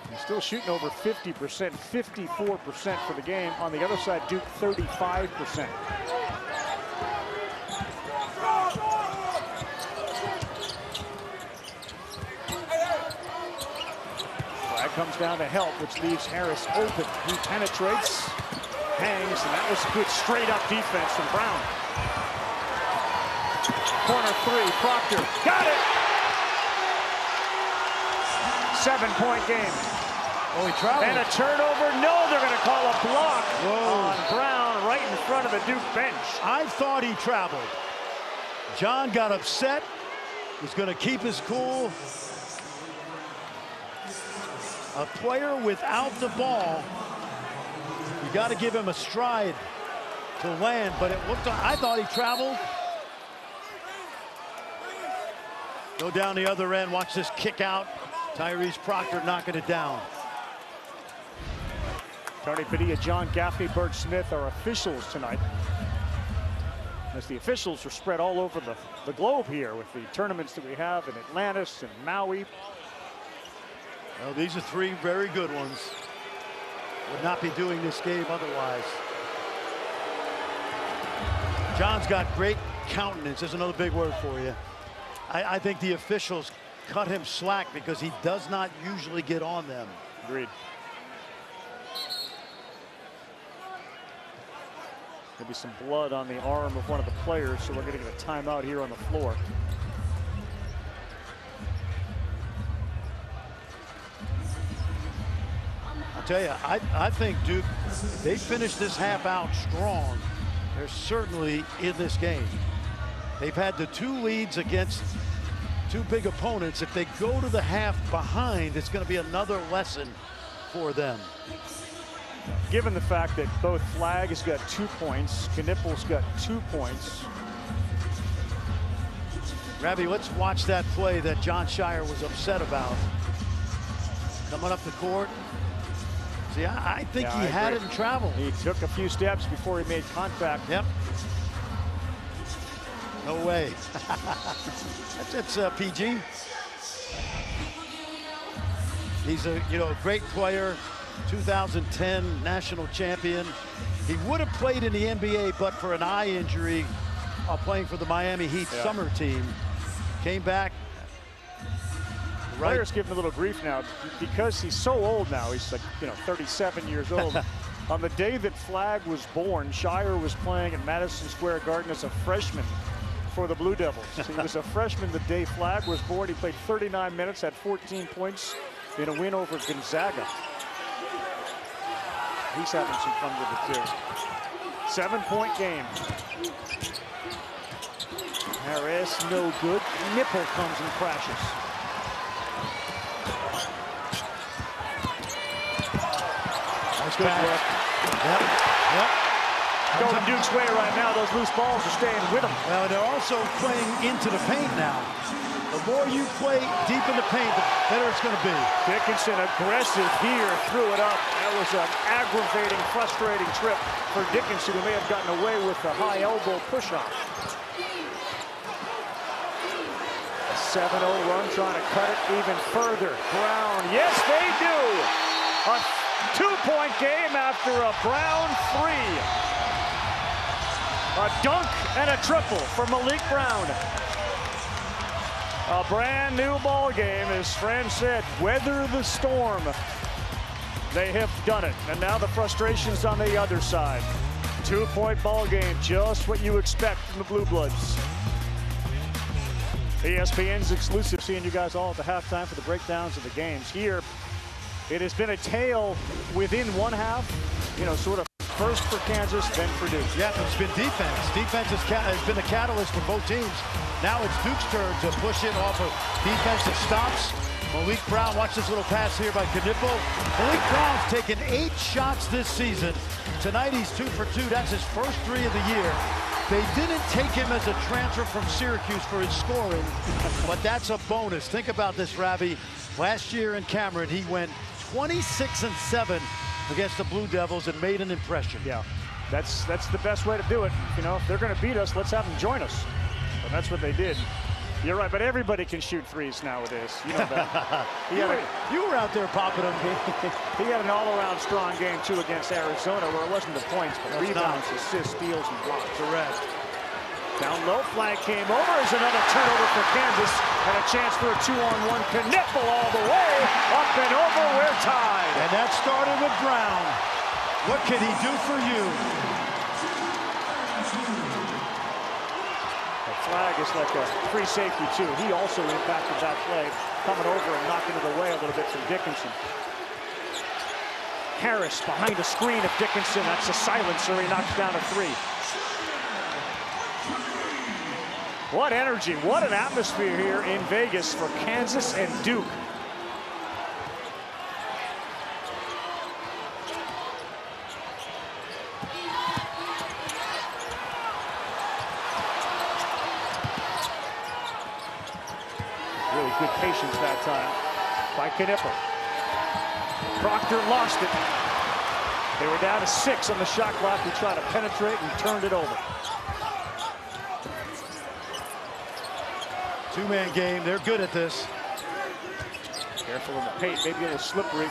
Speaker 1: They're still shooting over 50%, 54% for the game. On the other side, Duke 35%. Flag comes down to help, which leaves Harris open. He penetrates, hangs, and that was good straight-up defense from Brown. Corner 3, Proctor, got it! 7-point game.
Speaker 2: Oh, he traveled.
Speaker 1: And a turnover. No, they're going to call a block on Brown right in front of the Duke bench.
Speaker 2: I thought he traveled. John got upset. Was going to keep his cool. A player without the ball, you got to give him a stride to land, but it looked. I thought he traveled. Go down the other end. Watch this kick out. Tyrese Proctor knocking it down.
Speaker 1: Tony Padilla, John Gaffney, Bert Smith are officials tonight, as the officials are spread all over the globe here with the tournaments that we have in Atlantis and Maui.
Speaker 2: Well, these are three very good ones. Would not be doing this game otherwise. John's got great countenance. There's another big word for you. I think the officials cut him slack because he does not usually get on them.
Speaker 1: Agreed. Maybe some blood on the arm of one of the players, so we're going to get a timeout here on the floor.
Speaker 2: I'll tell you, I think Duke, they finished this half out strong. They're certainly in this game. They've had the two leads against two big opponents. If they go to the half behind, it's going to be another lesson for them.
Speaker 1: Given the fact that both Flagg has got 2 points, Knippel's got 2 points.
Speaker 2: Ravi, let's watch that play that Jon Scheyer was upset about. Coming up the court. See, I think he had it in travel.
Speaker 1: He took a few steps before he made contact.
Speaker 2: Yep. No way. That's PG. He's a great player. 2010 national champion. He would have played in the NBA, but for an eye injury playing for the Miami Heat summer team. Came back.
Speaker 1: Players give him a little grief now because he's so old now. He's like, 37 years old. On the day that Flagg was born, Scheyer was playing at Madison Square Garden as a freshman for the Blue Devils. He was a freshman the day Flagg was born. He played 39 minutes, had 14 points in a win over Gonzaga. He's having some fun with it too. 7-point game. Harris, no good. Knippel comes and crashes.
Speaker 2: Nice
Speaker 1: Good
Speaker 2: pass.
Speaker 1: work.
Speaker 2: Yep.
Speaker 1: Going Duke's way right now. Those loose balls are staying with them.
Speaker 2: Well, they're also playing into the paint now. The more you play deep in the paint, the better it's going to be.
Speaker 1: Dickinson aggressive here, threw it up. That was an aggravating, frustrating trip for Dickinson, who may have gotten away with the high elbow push-off. A 7-0 run trying to cut it even further. Brown, yes they do! A 2-point game after a Brown 3. A dunk and a triple for Malik Brown. A brand new ball game, as Fran said, weather the storm. They have done it, and now the frustration's on the other side. 2-point ball game, just what you expect from the Blue Bloods. ESPN's exclusive, seeing you guys all at the halftime for the breakdowns of the games. Here, it has been a tale within one half, sort of first for Kansas, then for Duke.
Speaker 2: Yeah, it's been defense. Defense has been a catalyst for both teams. Now it's Duke's turn to push it off of defensive stops. Malik Brown, watch this little pass here by Knippel. Malik Brown's taken 8 shots this season. Tonight he's 2 for 2. That's his first 3 of the year. They didn't take him as a transfer from Syracuse for his scoring, but that's a bonus. Think about this, Ravi. Last year in Cameron, he went 26-7 against the Blue Devils and made an impression.
Speaker 1: Yeah, that's the best way to do it. If they're going to beat us, let's have them join us. But that's what they did. You're right, but everybody can shoot threes nowadays. You know that.
Speaker 2: You were out there popping them.
Speaker 1: He had an all-around strong game, too, against Arizona, where it wasn't the points, but rebounds, assists, steals, and blocks.
Speaker 2: Correct.
Speaker 1: Down low, Flagg came over. Is another turnover for Kansas, and a chance for a 2-on-1. Knippel all the way, up and over, we're tied.
Speaker 2: And that started with Brown. What can he do for you?
Speaker 1: Flagg is like a free safety, too. He also impacted that play, coming over and knocking it away a little bit from Dickinson. Harris behind the screen of Dickinson. That's a silencer. He knocks down a 3. What energy, what an atmosphere here in Vegas for Kansas and Duke. violations that time by Knipper. Proctor lost it. They were down to 6 on the shot clock. He tried to penetrate and turned it over.
Speaker 2: Two-man game. They're good at this.
Speaker 1: Careful in the paint. Maybe a little slippery.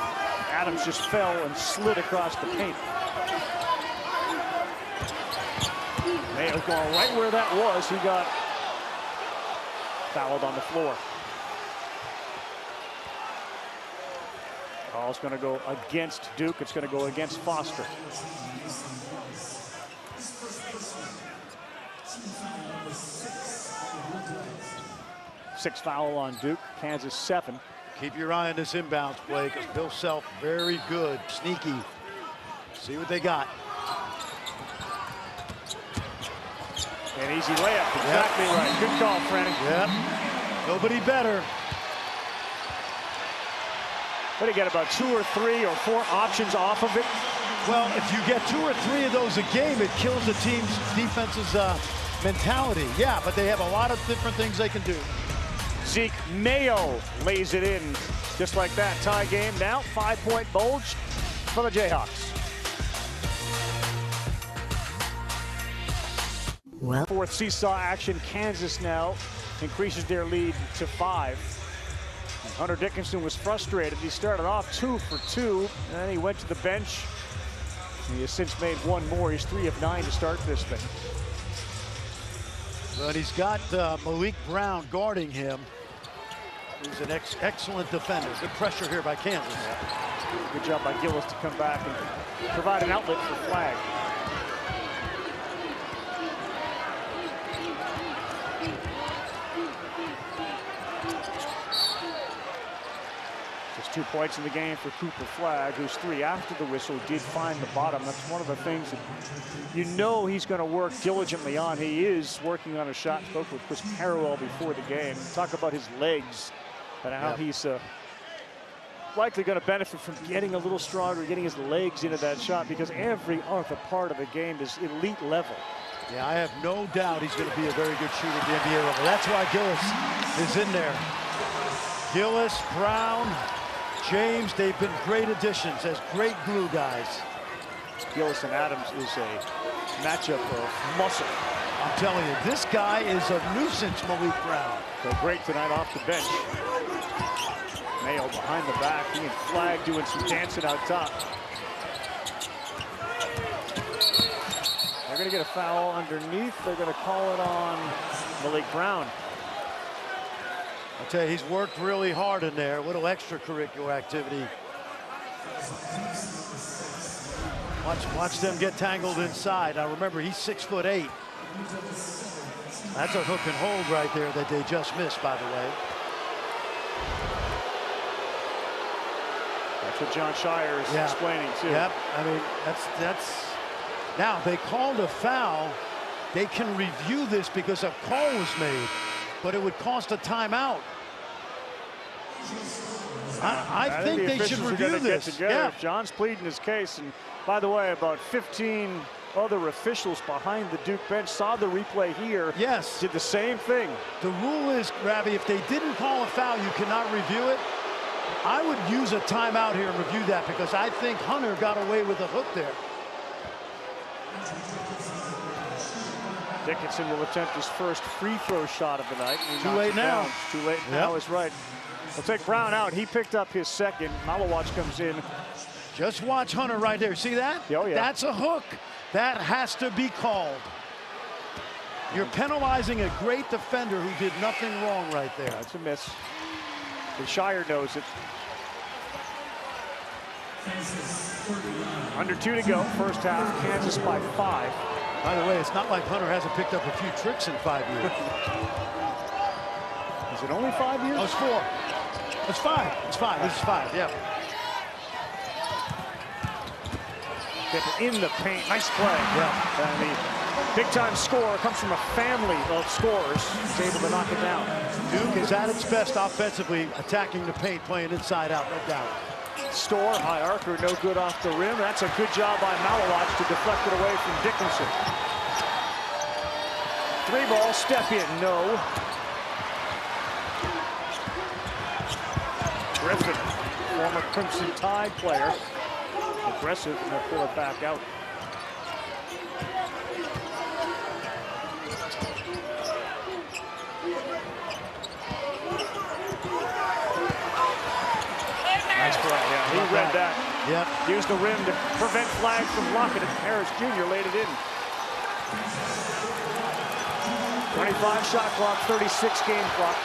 Speaker 1: Adams just fell and slid across the paint. Mayo going right where that was. He got fouled on the floor. Call's going to go against Duke. It's going to go against Foster. Sixth foul on Duke. Kansas 7.
Speaker 2: Keep your eye on this inbounds play because Bill Self very good, sneaky. See what they got.
Speaker 1: An easy layup. Exactly right. Good call, Franny.
Speaker 2: Yep. Nobody better.
Speaker 1: But he got about 2 or 3 or 4 options off of it.
Speaker 2: Well, if you get 2 or 3 of those a game, it kills the team's defense's mentality. Yeah, but they have a lot of different things they can do.
Speaker 1: Zeke Mayo lays it in just like that. Tie game now. 5-point bulge for the Jayhawks.
Speaker 5: Well,
Speaker 1: fourth seesaw action. Kansas now increases their lead to 5. Hunter Dickinson was frustrated. He started off 2 for 2, and then he went to the bench. He has since made 1 more. He's 3 of 9 to start this thing.
Speaker 2: But he's got Malik Brown guarding him, who's an excellent defender. Good pressure here by Kansas.
Speaker 1: Yeah. Good job by Gillis to come back and provide an outlet for Flagg. Just 2 points in the game for Cooper Flagg, who's 3 after the whistle, did find the bottom. That's one of the things that you know he's going to work diligently on. He is working on a shot. Spoke with Chris Harrell before the game. Talk about his legs and how he's likely going to benefit from getting a little stronger, getting his legs into that shot, because every other part of the game is elite level.
Speaker 2: Yeah, I have no doubt he's going to be a very good shooter at the NBA level. That's why Gillis is in there. Gillis, Brown, James, they've been great additions as great glue guys.
Speaker 1: Gillis and Adams is a matchup of muscle.
Speaker 2: I'm telling you, this guy is a nuisance, Malik Brown.
Speaker 1: So great tonight off the bench. Mayo behind the back. He and Flagg doing some dancing out top. They're going to get a foul underneath. They're going to call it on Malik Brown.
Speaker 2: I'll tell you, he's worked really hard in there. A little extracurricular activity. Watch them get tangled inside. Now remember, he's 6'8". That's a hook and hold right there that they just missed, by the way.
Speaker 1: That's what John Shire is explaining too.
Speaker 2: Yep. I mean, that's. Now they called a foul. They can review this because a call was made, but it would cost a timeout. I think they should review this.
Speaker 1: Yeah. John's pleading his case, and by the way, about 15 other officials behind the Duke bench saw the replay here.
Speaker 2: Yes.
Speaker 1: Did the same thing.
Speaker 2: The rule is, Ravi, if they didn't call a foul, you cannot review it. I would use a timeout here and review that because I think Hunter got away with a hook there.
Speaker 1: Dickinson will attempt his first free throw shot of the night.
Speaker 2: Too late now.
Speaker 1: Down. Too late now is right. They'll take Brown out. He picked up his second. Malawatch comes in.
Speaker 2: Just watch Hunter right there. See that?
Speaker 1: Oh, yeah.
Speaker 2: That's a hook. That has to be called. You're penalizing a great defender who did nothing wrong right there.
Speaker 1: That's a miss. The Shire knows it. Under 2 to go, first half. Kansas by 5.
Speaker 2: By the way, it's not like Hunter hasn't picked up a few tricks in 5 years.
Speaker 1: Is it only 5 years?
Speaker 2: Oh, it's 4. It's 5. It's 5. This is 5. Yeah.
Speaker 1: In the paint. Nice play.
Speaker 2: Yeah.
Speaker 1: And the big-time score comes from a family of scorers. He's able to knock it down.
Speaker 2: Duke is at its best offensively, attacking the paint, playing inside out, no doubt.
Speaker 1: Store, high archer, no good off the rim. That's a good job by Malawatch to deflect it away from Dickinson. 3 ball, step in, no. Griffin, former Crimson Tide player. Aggressive, and they'll pull it back out. Nice play, yeah, he read that.
Speaker 2: Yep.
Speaker 1: Used the rim to prevent Flagg from blocking it. Harris Jr. laid it in. 25 shot clock, 36 game clock.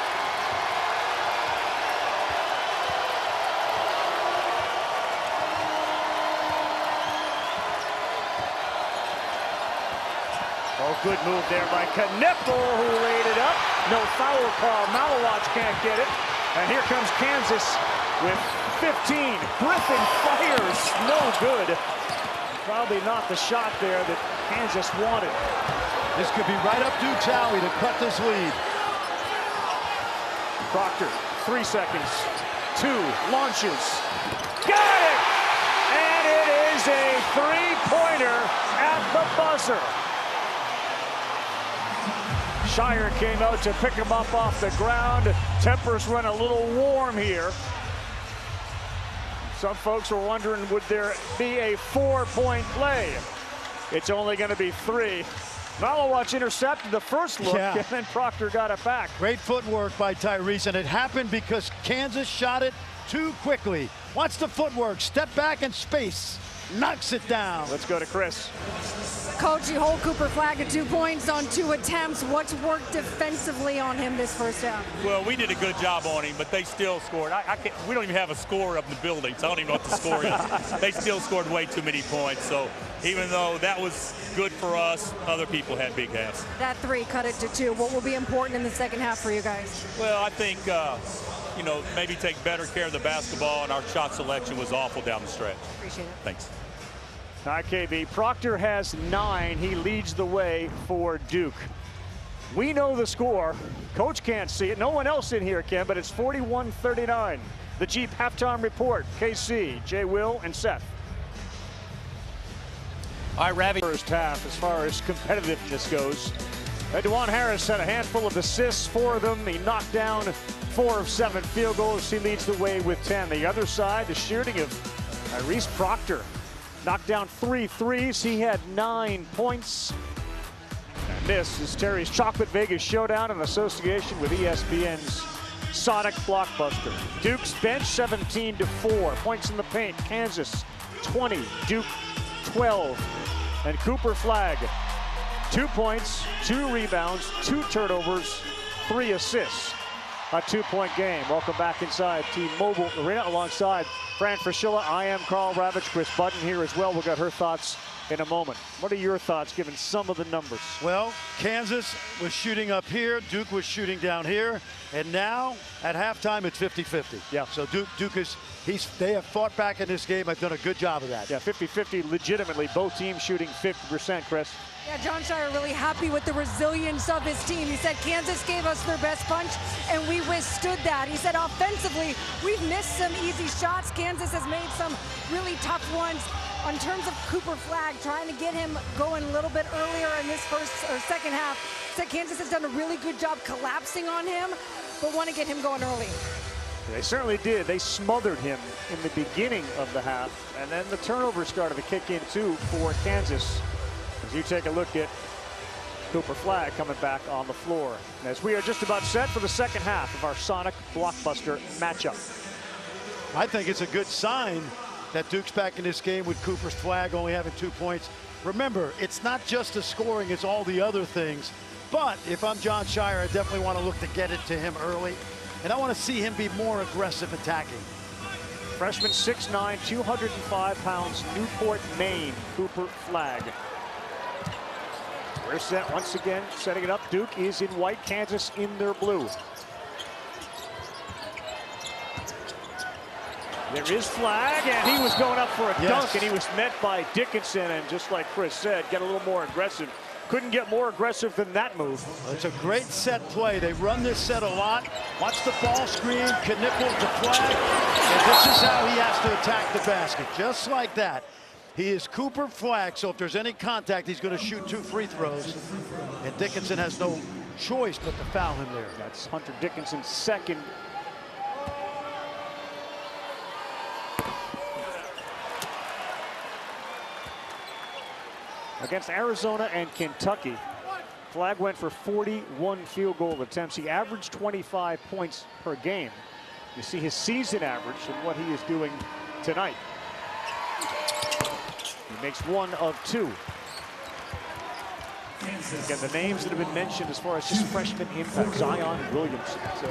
Speaker 1: Oh, good move there by Knipple, who laid it up. No foul call. Malawatch can't get it. And here comes Kansas with 15. Griffin fires. No good. Probably not the shot there that Kansas wanted.
Speaker 2: This could be right up Duke's alley to cut this lead.
Speaker 1: Proctor, 3 seconds. 2, launches. Got it! And it is a three-pointer at the buzzer. Scheyer came out to pick him up off the ground. Tempers run a little warm here. Some folks were wondering, would there be a 4-point play? It's only going to be 3. Malawatch intercepted the first look, and then Proctor got it back.
Speaker 2: Great footwork by Tyrese, and it happened because Kansas shot it too quickly. Watch the footwork, step back in space, knocks it down.
Speaker 1: Let's go to Chris.
Speaker 3: Coach, you hold Cooper Flagg to 2 points on 2 attempts. What's worked defensively on him this first half?
Speaker 5: Well, we did a good job on him, but they still scored. We don't even have a score up in the building, so I don't even know what the score is. They still scored way too many points. So even though that was good for us, other people had big halves.
Speaker 3: That 3 cut it to 2. What will be important in the second half for you guys?
Speaker 5: Well, I think, you know, maybe take better care of the basketball, and our shot selection was awful down the stretch.
Speaker 3: Appreciate it.
Speaker 5: Thanks.
Speaker 1: IKB, Proctor has 9. He leads the way for Duke. We know the score. Coach can't see it. No one else in here can, but it's 41-39. The Jeep halftime report. KC, Jay Will, and Seth.
Speaker 6: All right, Ravi.
Speaker 1: First half as far as competitiveness goes. DeJuan Harris had a handful of assists, 4 of them. He knocked down 4 of 7 field goals. He leads the way with 10. The other side, the shooting of Tyrese Proctor. Knocked down 3 threes. He had 9 points. And this is Terry's Chocolate Vegas Showdown in association with ESPN's Sonic Blockbuster. Duke's bench 17-4. Points in the paint. Kansas 20. Duke 12. And Cooper Flagg 2 points, 2 rebounds, 2 turnovers, 3 assists. A 2-point game. Welcome back inside T-Mobile Arena alongside Fran Fraschilla. I am Carl Ravitch. Chris Button here as well. We'll get her thoughts in a moment. What are your thoughts given some of the numbers?
Speaker 2: Well, Kansas was shooting up here. Duke was shooting down here. And now at halftime, it's 50-50.
Speaker 1: Yeah.
Speaker 2: So Duke is, they have fought back in this game. They've done a good job of that.
Speaker 1: Yeah, 50-50 legitimately. Both teams shooting 50%, Chris.
Speaker 3: Yeah, Jon Scheyer really happy with the resilience of his team. He said Kansas gave us their best punch, and we withstood that. He said offensively, we've missed some easy shots. Kansas has made some really tough ones. In terms of Cooper Flagg, trying to get him going a little bit earlier in this second half, said Kansas has done a really good job collapsing on him, but want to get him going early.
Speaker 1: They certainly did. They smothered him in the beginning of the half, and then the turnovers started to kick in too for Kansas. As you take a look at Cooper Flagg coming back on the floor. And as we are just about set for the second half of our Sonic Blockbuster matchup.
Speaker 2: I think it's a good sign that Duke's back in this game with Cooper Flagg only having 2 points. Remember, it's not just the scoring, it's all the other things. But if I'm Jon Scheyer, I definitely want to look to get it to him early. And I want to see him be more aggressive attacking.
Speaker 1: Freshman 6'9", 205 pounds, Newport, Maine, Cooper Flagg. We're set once again, setting it up. Duke is in white, Kansas in their blue. There is Flagg, and he was going up for a dunk, and he was met by Dickinson, and just like Chris said, get a little more aggressive. Couldn't get more aggressive than that move.
Speaker 2: It's a great set play. They run this set a lot. Watch the ball screen, Knipple to Flagg, and this is how he has to attack the basket, just like that. He is Cooper Flagg, so if there's any contact, he's going to shoot 2 free throws. And Dickinson has no choice but to foul him there.
Speaker 1: That's Hunter Dickinson's second Against Arizona and Kentucky, Flagg went for 41 field goal attempts. He averaged 25 points per game. You see his season average and what he is doing tonight. He makes 1 of 2. Again, the names that have been mentioned as far as just freshman impact, Zion Williamson. So,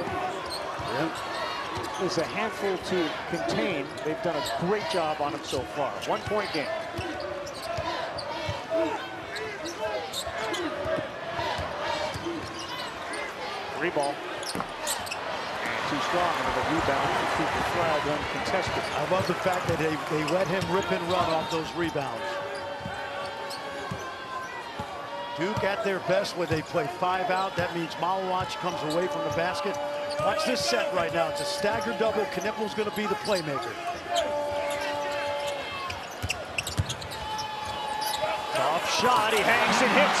Speaker 1: there's a handful to contain. They've done a great job on him so far. 1-point game. Three ball. And too strong, and the rebound to keep the Flagg uncontested.
Speaker 2: I love the fact that they let him rip and run off those rebounds. Duke at their best where they play 5 out. That means Malawach comes away from the basket. Watch this set right now. It's a stagger double. Knippel's going to be the playmaker.
Speaker 1: Tough shot. He hangs and hits.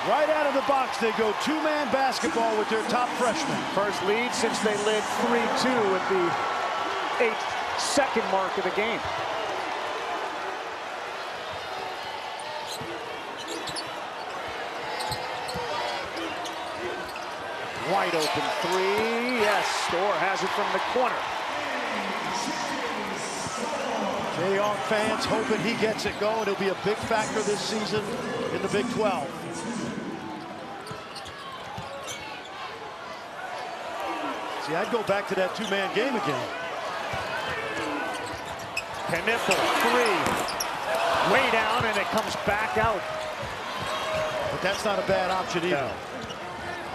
Speaker 2: Right out of the box, they go 2-man basketball with their top freshman.
Speaker 1: First lead since they led 3-2 at the 8-second mark of the game. Wide open 3. Yes, Storr has it from the corner.
Speaker 2: Jayhawk fans hoping he gets it going. He'll be a big factor this season in the Big 12. See, I'd go back to that 2-man game again.
Speaker 1: Knippel 3. Way down, and it comes back out.
Speaker 2: But that's not a bad option either.
Speaker 1: No.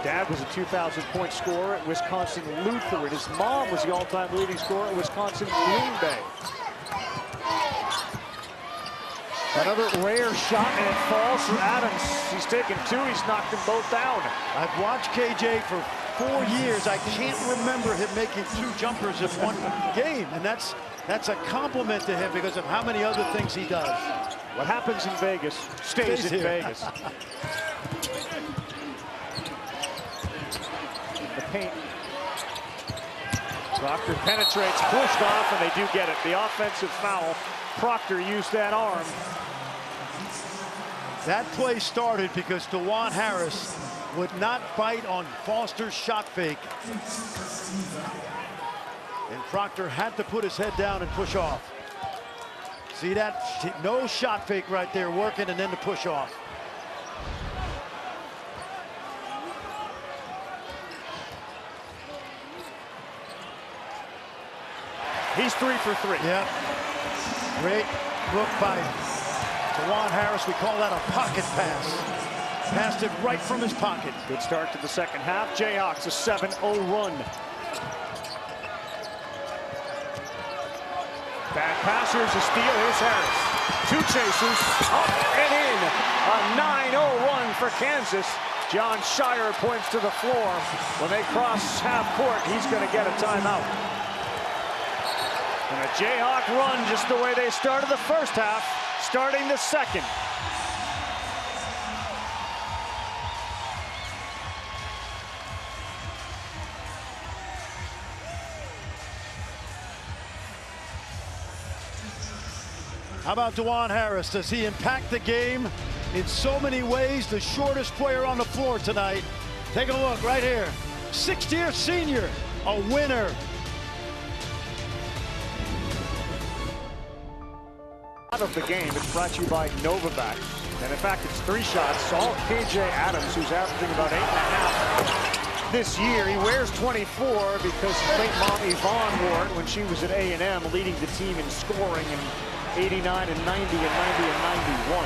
Speaker 1: Dad was a 2,000-point scorer at Wisconsin Lutheran. His mom was the all-time leading scorer at Wisconsin Green Bay. Another rare shot, and it falls for Adams. He's taken 2. He's knocked them both down.
Speaker 2: I've watched KJ for 4 years. I can't remember him making 2 jumpers in one game, and that's a compliment to him because of how many other things he does.
Speaker 1: What happens in Vegas stays in Vegas. The paint. Proctor penetrates, pushed off, and they do get it. The offensive foul. Proctor used that arm.
Speaker 2: That play started because DeJuan Harris would not bite on Foster's shot fake. And Proctor had to put his head down and push off. See that? No shot fake right there working, and then the push off.
Speaker 1: He's 3 for 3.
Speaker 2: Yeah. Great look by DeJuan Harris. We call that a pocket pass. Passed it right from his pocket.
Speaker 1: Good start to the second half. Jayhawks a 7-0 run. Bad passers, a steal. Here's Harris. 2 chasers, up and in. A 9-0 run for Kansas. Jon Scheyer points to the floor. When they cross half court, he's going to get a timeout. And a Jayhawk run just the way they started the first half, starting the second.
Speaker 2: How about DeJuan Harris? Does he impact the game in so many ways? The shortest player on the floor tonight. Take a look right here. 6th-year senior, a winner.
Speaker 1: Of the game, it's brought to you by Novavax. And in fact, it's 3 shots. All KJ Adams, who's averaging about 8.5 this year. He wears 24 because his late mom Yvonne wore it when she was at A&M, leading the team in scoring in 89 and 90 and 90 and 91.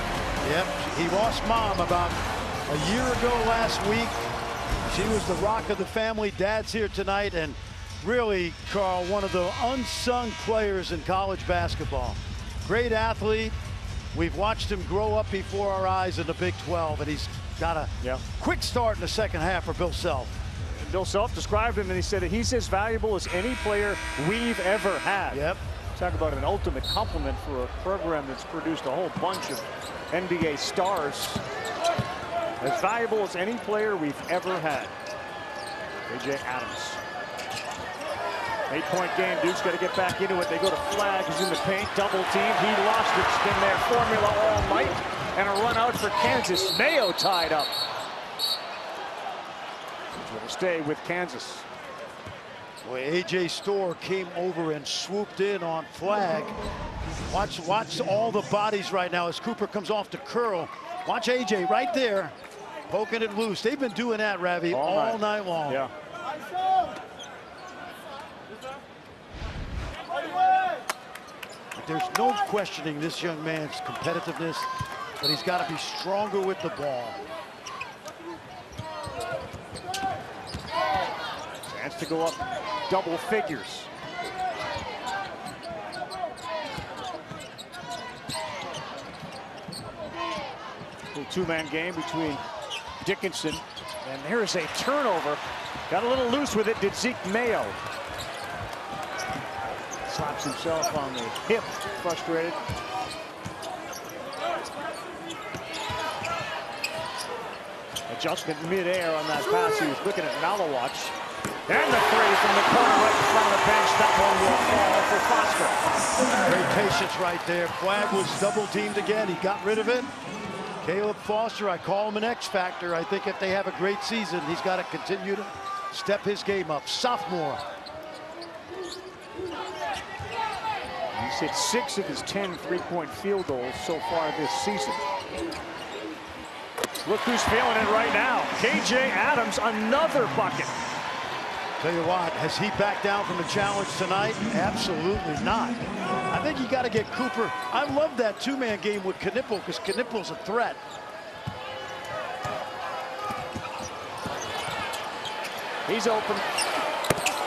Speaker 2: Yep, he lost mom about a year ago last week. She was the rock of the family. Dad's here tonight, and really, Carl, one of the unsung players in college basketball. Great athlete. We've watched him grow up before our eyes in the Big 12, and he's got a quick start in the second half for Bill Self.
Speaker 1: Bill Self described him, and he said he's as valuable as any player we've ever had.
Speaker 2: Yep.
Speaker 1: Talk about an ultimate compliment for a program that's produced a whole bunch of NBA stars. As valuable as any player we've ever had. KJ Adams. 8-point game. Duke's got to get back into it. They go to Flag, who's in the paint, double team. He lost it. It's been their formula all night. And a run out for Kansas. Mayo tied up. Will stay with Kansas.
Speaker 2: Boy, A.J. Storr came over and swooped in on Flag. Watch all the bodies right now as Cooper comes off to curl. Watch A.J. right there, poking it loose. They've been doing that, Ravi, all night long.
Speaker 1: Yeah.
Speaker 2: There's no questioning this young man's competitiveness, but he's got to be stronger with the ball.
Speaker 1: Chance to go up double figures. Little two-man game between Dickinson, and here's a turnover. Got a little loose with it, did Zeke Mayo. Slaps himself on the hip, frustrated. Adjustment midair on that pass. He was looking at Malawatch. And the three from the corner right in front of the bench. That one will fall for Foster.
Speaker 2: Great patience right there. Flag was double teamed again. He got rid of it. Caleb Foster, I call him an X factor. I think if they have a great season, he's got to continue to step his game up. Sophomore.
Speaker 1: He's hit 6 of his 10 three-point field goals so far this season. Look who's feeling it right now. KJ Adams, another bucket.
Speaker 2: Tell you what, has he backed down from the challenge tonight? Absolutely not. I think you got to get Cooper. I love that two-man game with Knipple because Knipple's a threat.
Speaker 1: He's open.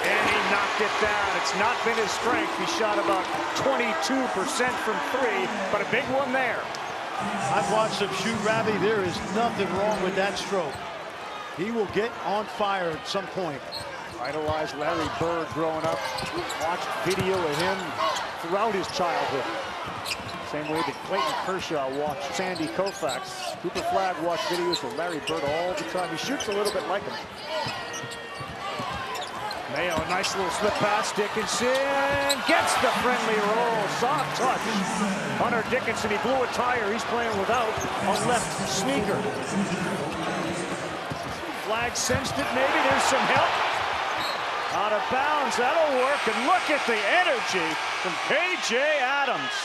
Speaker 1: And he knocked it down. It's not been his strength. He shot about 22% from 3, but a big one there.
Speaker 2: I've watched him shoot, Ravi. There is nothing wrong with that stroke. He will get on fire at some point.
Speaker 1: Idolized Larry Bird growing up. Watched video of him throughout his childhood. Same way that Clayton Kershaw watched Sandy Koufax. Cooper Flag watched videos of Larry Bird all the time. He shoots a little bit like him. Mayo, a nice little slip pass. Dickinson gets the friendly roll. Soft touch. Hunter Dickinson, he blew a tire. He's playing without a left sneaker. Flag sensed it, maybe. There's some help. Out of bounds, that'll work. And look at the energy from KJ Adams.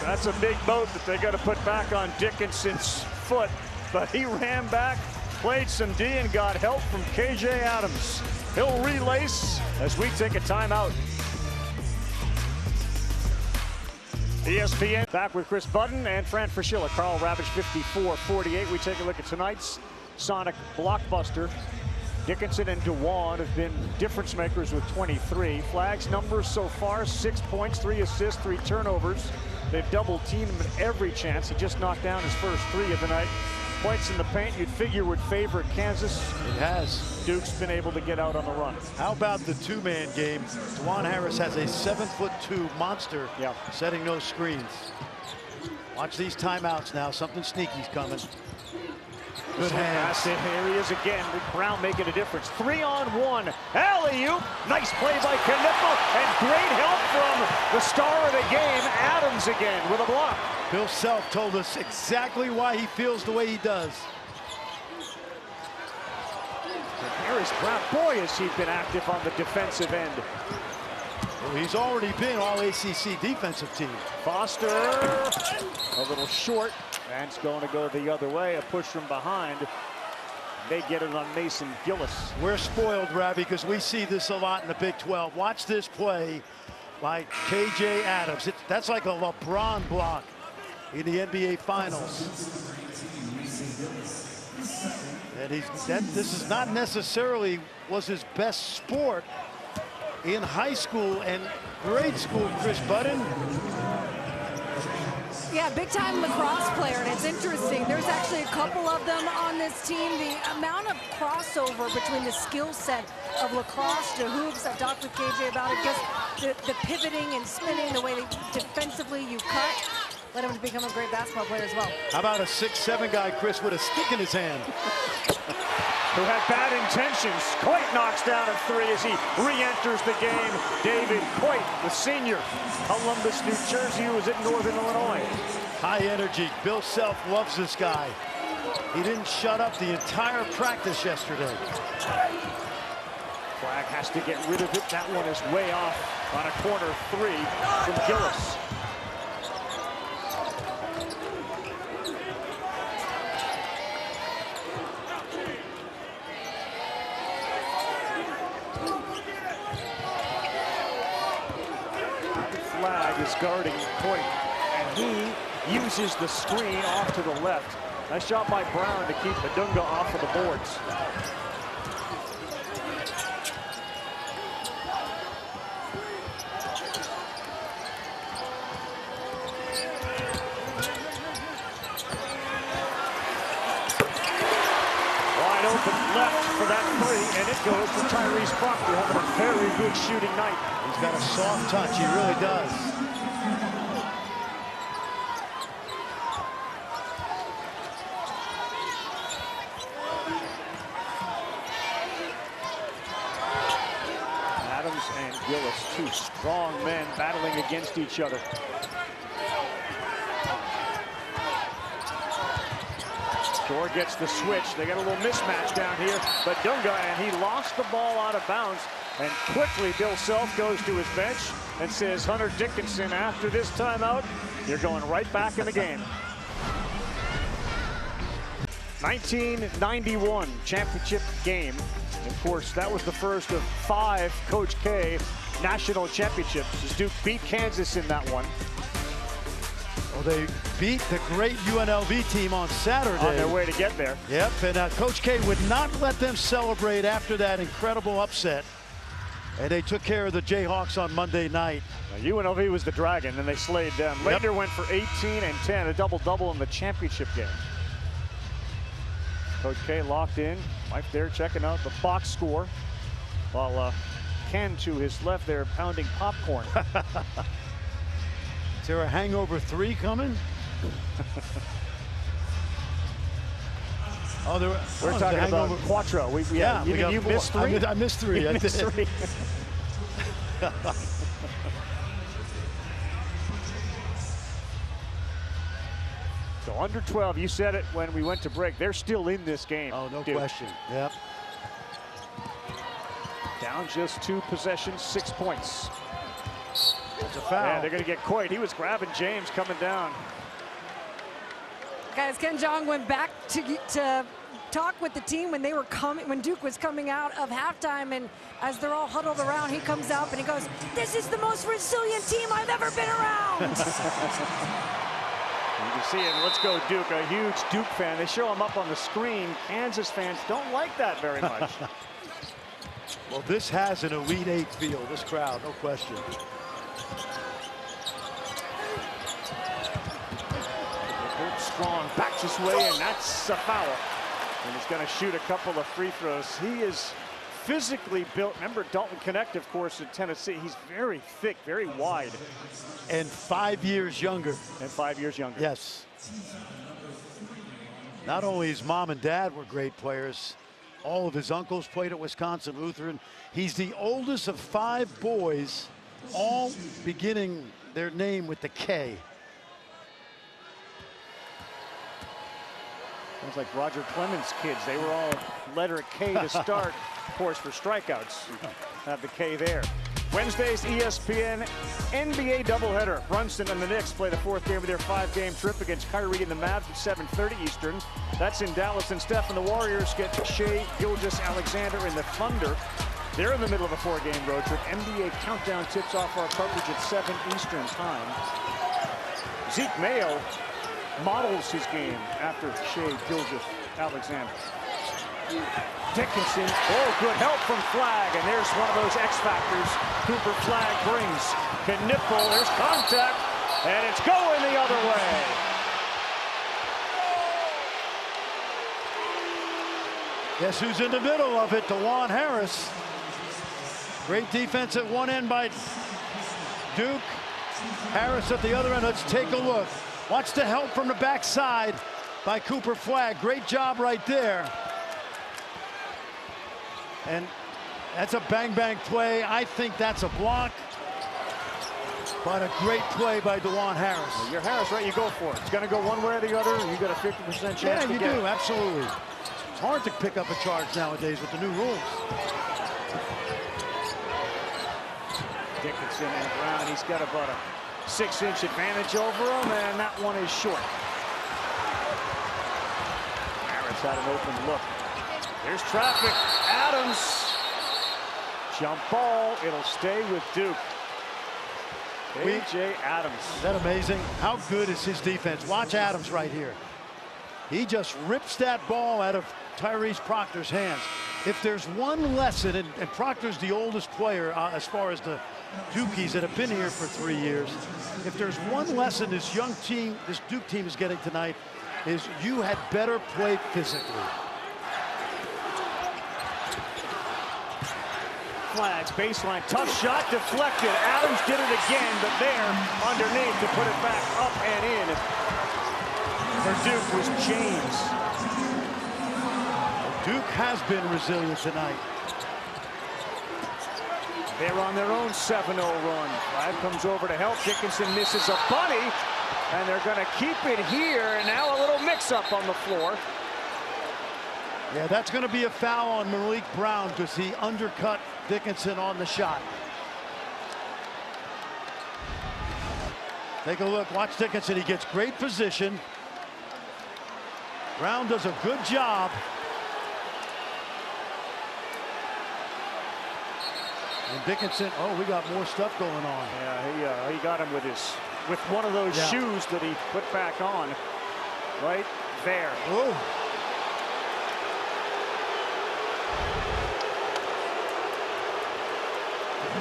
Speaker 1: That's a big boat that they got to put back on Dickinson's foot. But he ran back, played some D, and got help from KJ Adams. He'll relace as we take a timeout. ESPN back with Chris Budden and Fran Fraschilla. Carl Ravitch 54-48. We take a look at tonight's Sonic blockbuster. Dickinson and DeWan have been difference makers with 23. Flag's numbers so far: 6 points, 3 assists, 3 turnovers. They've double teamed him at every chance. He just knocked down his first 3 of the night. Points in the paint you'd figure would favor Kansas.
Speaker 2: It has.
Speaker 1: Duke's been able to get out on the run.
Speaker 2: How about the two-man game? DeJuan Harris has a 7'2" monster setting those screens. Watch these timeouts now. Something sneaky's coming. Good hands.
Speaker 1: Here he is again. Brown making a difference. 3-on-1. Alley-oop. Nice play by Knipple. And great help from the star of the game, Adams again with a block.
Speaker 2: Bill Self told us exactly why he feels the way he does.
Speaker 1: And here is Brown. Boy, has he been active on the defensive end.
Speaker 2: Well, he's already been All-ACC defensive team.
Speaker 1: Foster, a little short. And it's going to go the other way. A push from behind. They get it on Mason Gillis.
Speaker 2: We're spoiled, Ravi, because we see this a lot in the Big 12. Watch this play by KJ Adams. That's like a LeBron block in the NBA Finals. And this is not necessarily was his best sport in high school and grade school, Chris Budden.
Speaker 3: Yeah, big-time lacrosse player, and it's interesting. There's actually a couple of them on this team. The amount of crossover between the skill set of lacrosse to hoops, I've talked with KJ about it, just the pivoting and spinning, the way that defensively you cut, led him to become a great basketball player as well.
Speaker 2: How about a 6'7" guy, Chris, with a stick in his hand?
Speaker 1: who had bad intentions. Coit knocks down a three as he re-enters the game. David Coit, the senior, Columbus, New Jersey, who was at Northern Illinois.
Speaker 2: High energy. Bill Self loves this guy. He didn't shut up the entire practice yesterday.
Speaker 1: Flagg has to get rid of it. That one is way off on a corner three from Gillis. Flagg is guarding Coit, and he uses the screen off to the left. Nice job by Brown to keep Adunga off of the boards. Wide open left for that three, and it goes to Tyrese Proctor, having a very good shooting night.
Speaker 2: He's got a soft touch. He really does.
Speaker 1: Adams and Gillis, two strong men battling against each other. Shore gets the switch. They got a little mismatch down here, but Dunga, and he lost the ball out of bounds. And quickly, Bill Self goes to his bench and says, Hunter Dickinson, after this timeout, you're going right back in the game. 1991 championship game. Of course, that was the first of 5 Coach K national championships as Duke beat Kansas in that one.
Speaker 2: Well, they beat the great UNLV team on Saturday.
Speaker 1: On their way to get there.
Speaker 2: Yep, and Coach K would not let them celebrate after that incredible upset. And they took care of the Jayhawks on Monday night.
Speaker 1: Now, UNLV was the Dragon, and they slayed them.
Speaker 2: Yep.
Speaker 1: Later went for 18 and 10, a double-double in the championship game. Coach K locked in, Mike there checking out the box score, while Ken to his left there pounding popcorn.
Speaker 2: Is there a hangover 3 coming? Oh,
Speaker 1: We're talking about Quattro.
Speaker 2: Yeah,
Speaker 1: you missed 3?
Speaker 2: I missed 3. I
Speaker 1: missed
Speaker 2: did.
Speaker 1: 3. So under 12, you said it when we went to break. They're still in this game.
Speaker 2: Oh, no
Speaker 1: Duke.
Speaker 2: question. Yep.
Speaker 1: Down just 2 possessions, 6 points.
Speaker 2: It's a foul.
Speaker 1: Yeah, they're going to get Coit. He was grabbing James coming down.
Speaker 3: Guys, Ken Jeong went back to talk with the team when when Duke was coming out of halftime, and as they're all huddled around, he comes up and he goes, "This is the most resilient team I've ever been around."
Speaker 1: You can see it. Let's go Duke, a huge Duke fan. They show him up on the screen. Kansas fans don't like that very much.
Speaker 2: Well, this has an Elite 8 feel, this crowd, no question.
Speaker 1: Strong backs his way, and that's a foul. And he's going to shoot a couple of free throws. He is physically built. Remember Dalton Connect, of course, in Tennessee. He's very thick, very wide.
Speaker 2: And 5 years younger.
Speaker 1: And 5 years younger.
Speaker 2: Yes. Not only his mom and dad were great players, all of his uncles played at Wisconsin Lutheran. He's the oldest of 5 boys, all beginning their name with the K.
Speaker 1: Sounds like Roger Clemens' kids. They were all letter K to start, of course, for strikeouts. Have the K there. Wednesday's ESPN NBA doubleheader. Brunson and the Knicks play the 4th game of their 5-game trip against Kyrie and the Mavs at 7:30 Eastern. That's in Dallas, and Steph and the Warriors get Shai Gilgeous-Alexander and the Thunder. They're in the middle of a 4-game road trip. NBA countdown tips off our coverage at 7 Eastern time. Zeke Mayo models his game after Shai Gilgeous-Alexander. Dickinson, oh, good help from Flagg, and there's one of those X factors Cooper Flagg brings. Kniffel, there's contact, and it's going the other way.
Speaker 2: Guess who's in the middle of it? DeJuan Harris. Great defense at one end by Duke. Harris at the other end. Let's take a look. Watch the help from the backside by Cooper Flagg. Great job right there. And that's a bang-bang play. I think that's a block. But a great play by DeJuan Harris.
Speaker 1: Well, you're Harris, right? You go for it. It's going to go one way or the other, and you got a 50% chance to
Speaker 2: Yeah, you
Speaker 1: get
Speaker 2: do,
Speaker 1: it.
Speaker 2: absolutely. It's hard to pick up a charge nowadays with the new rules.
Speaker 1: Dickinson and Brown, he's got about a 6-inch advantage over him, and that one is short. Harris had an open look. There's traffic. Adams. Jump ball. It'll stay with Duke. A.J. Adams.
Speaker 2: Is that amazing? How good is his defense? Watch Adams right here. He just rips that ball out of Tyrese Proctor's hands. If there's one lesson, and Proctor's the oldest player as far as the Dukies that have been here for 3 years. If there's one lesson this young team, this Duke team is getting tonight, is you had better play physically.
Speaker 1: Flags, baseline, tough shot, deflected. Adams did it again, but there, underneath to put it back up and in. For Duke was James.
Speaker 2: Duke has been resilient tonight.
Speaker 1: They're on their own 7-0 run. Flag comes over to help. Dickinson misses a bunny, and they're going to keep it here. And now a little mix-up on the floor.
Speaker 2: Yeah, that's going to be a foul on Malik Brown because he undercut Dickinson on the shot. Take a look. Watch Dickinson. He gets great position. Brown does a good job. And Dickinson, oh, we got more stuff going on.
Speaker 1: Yeah, he got him with one of those shoes that he put back on. Right there.
Speaker 2: Oh.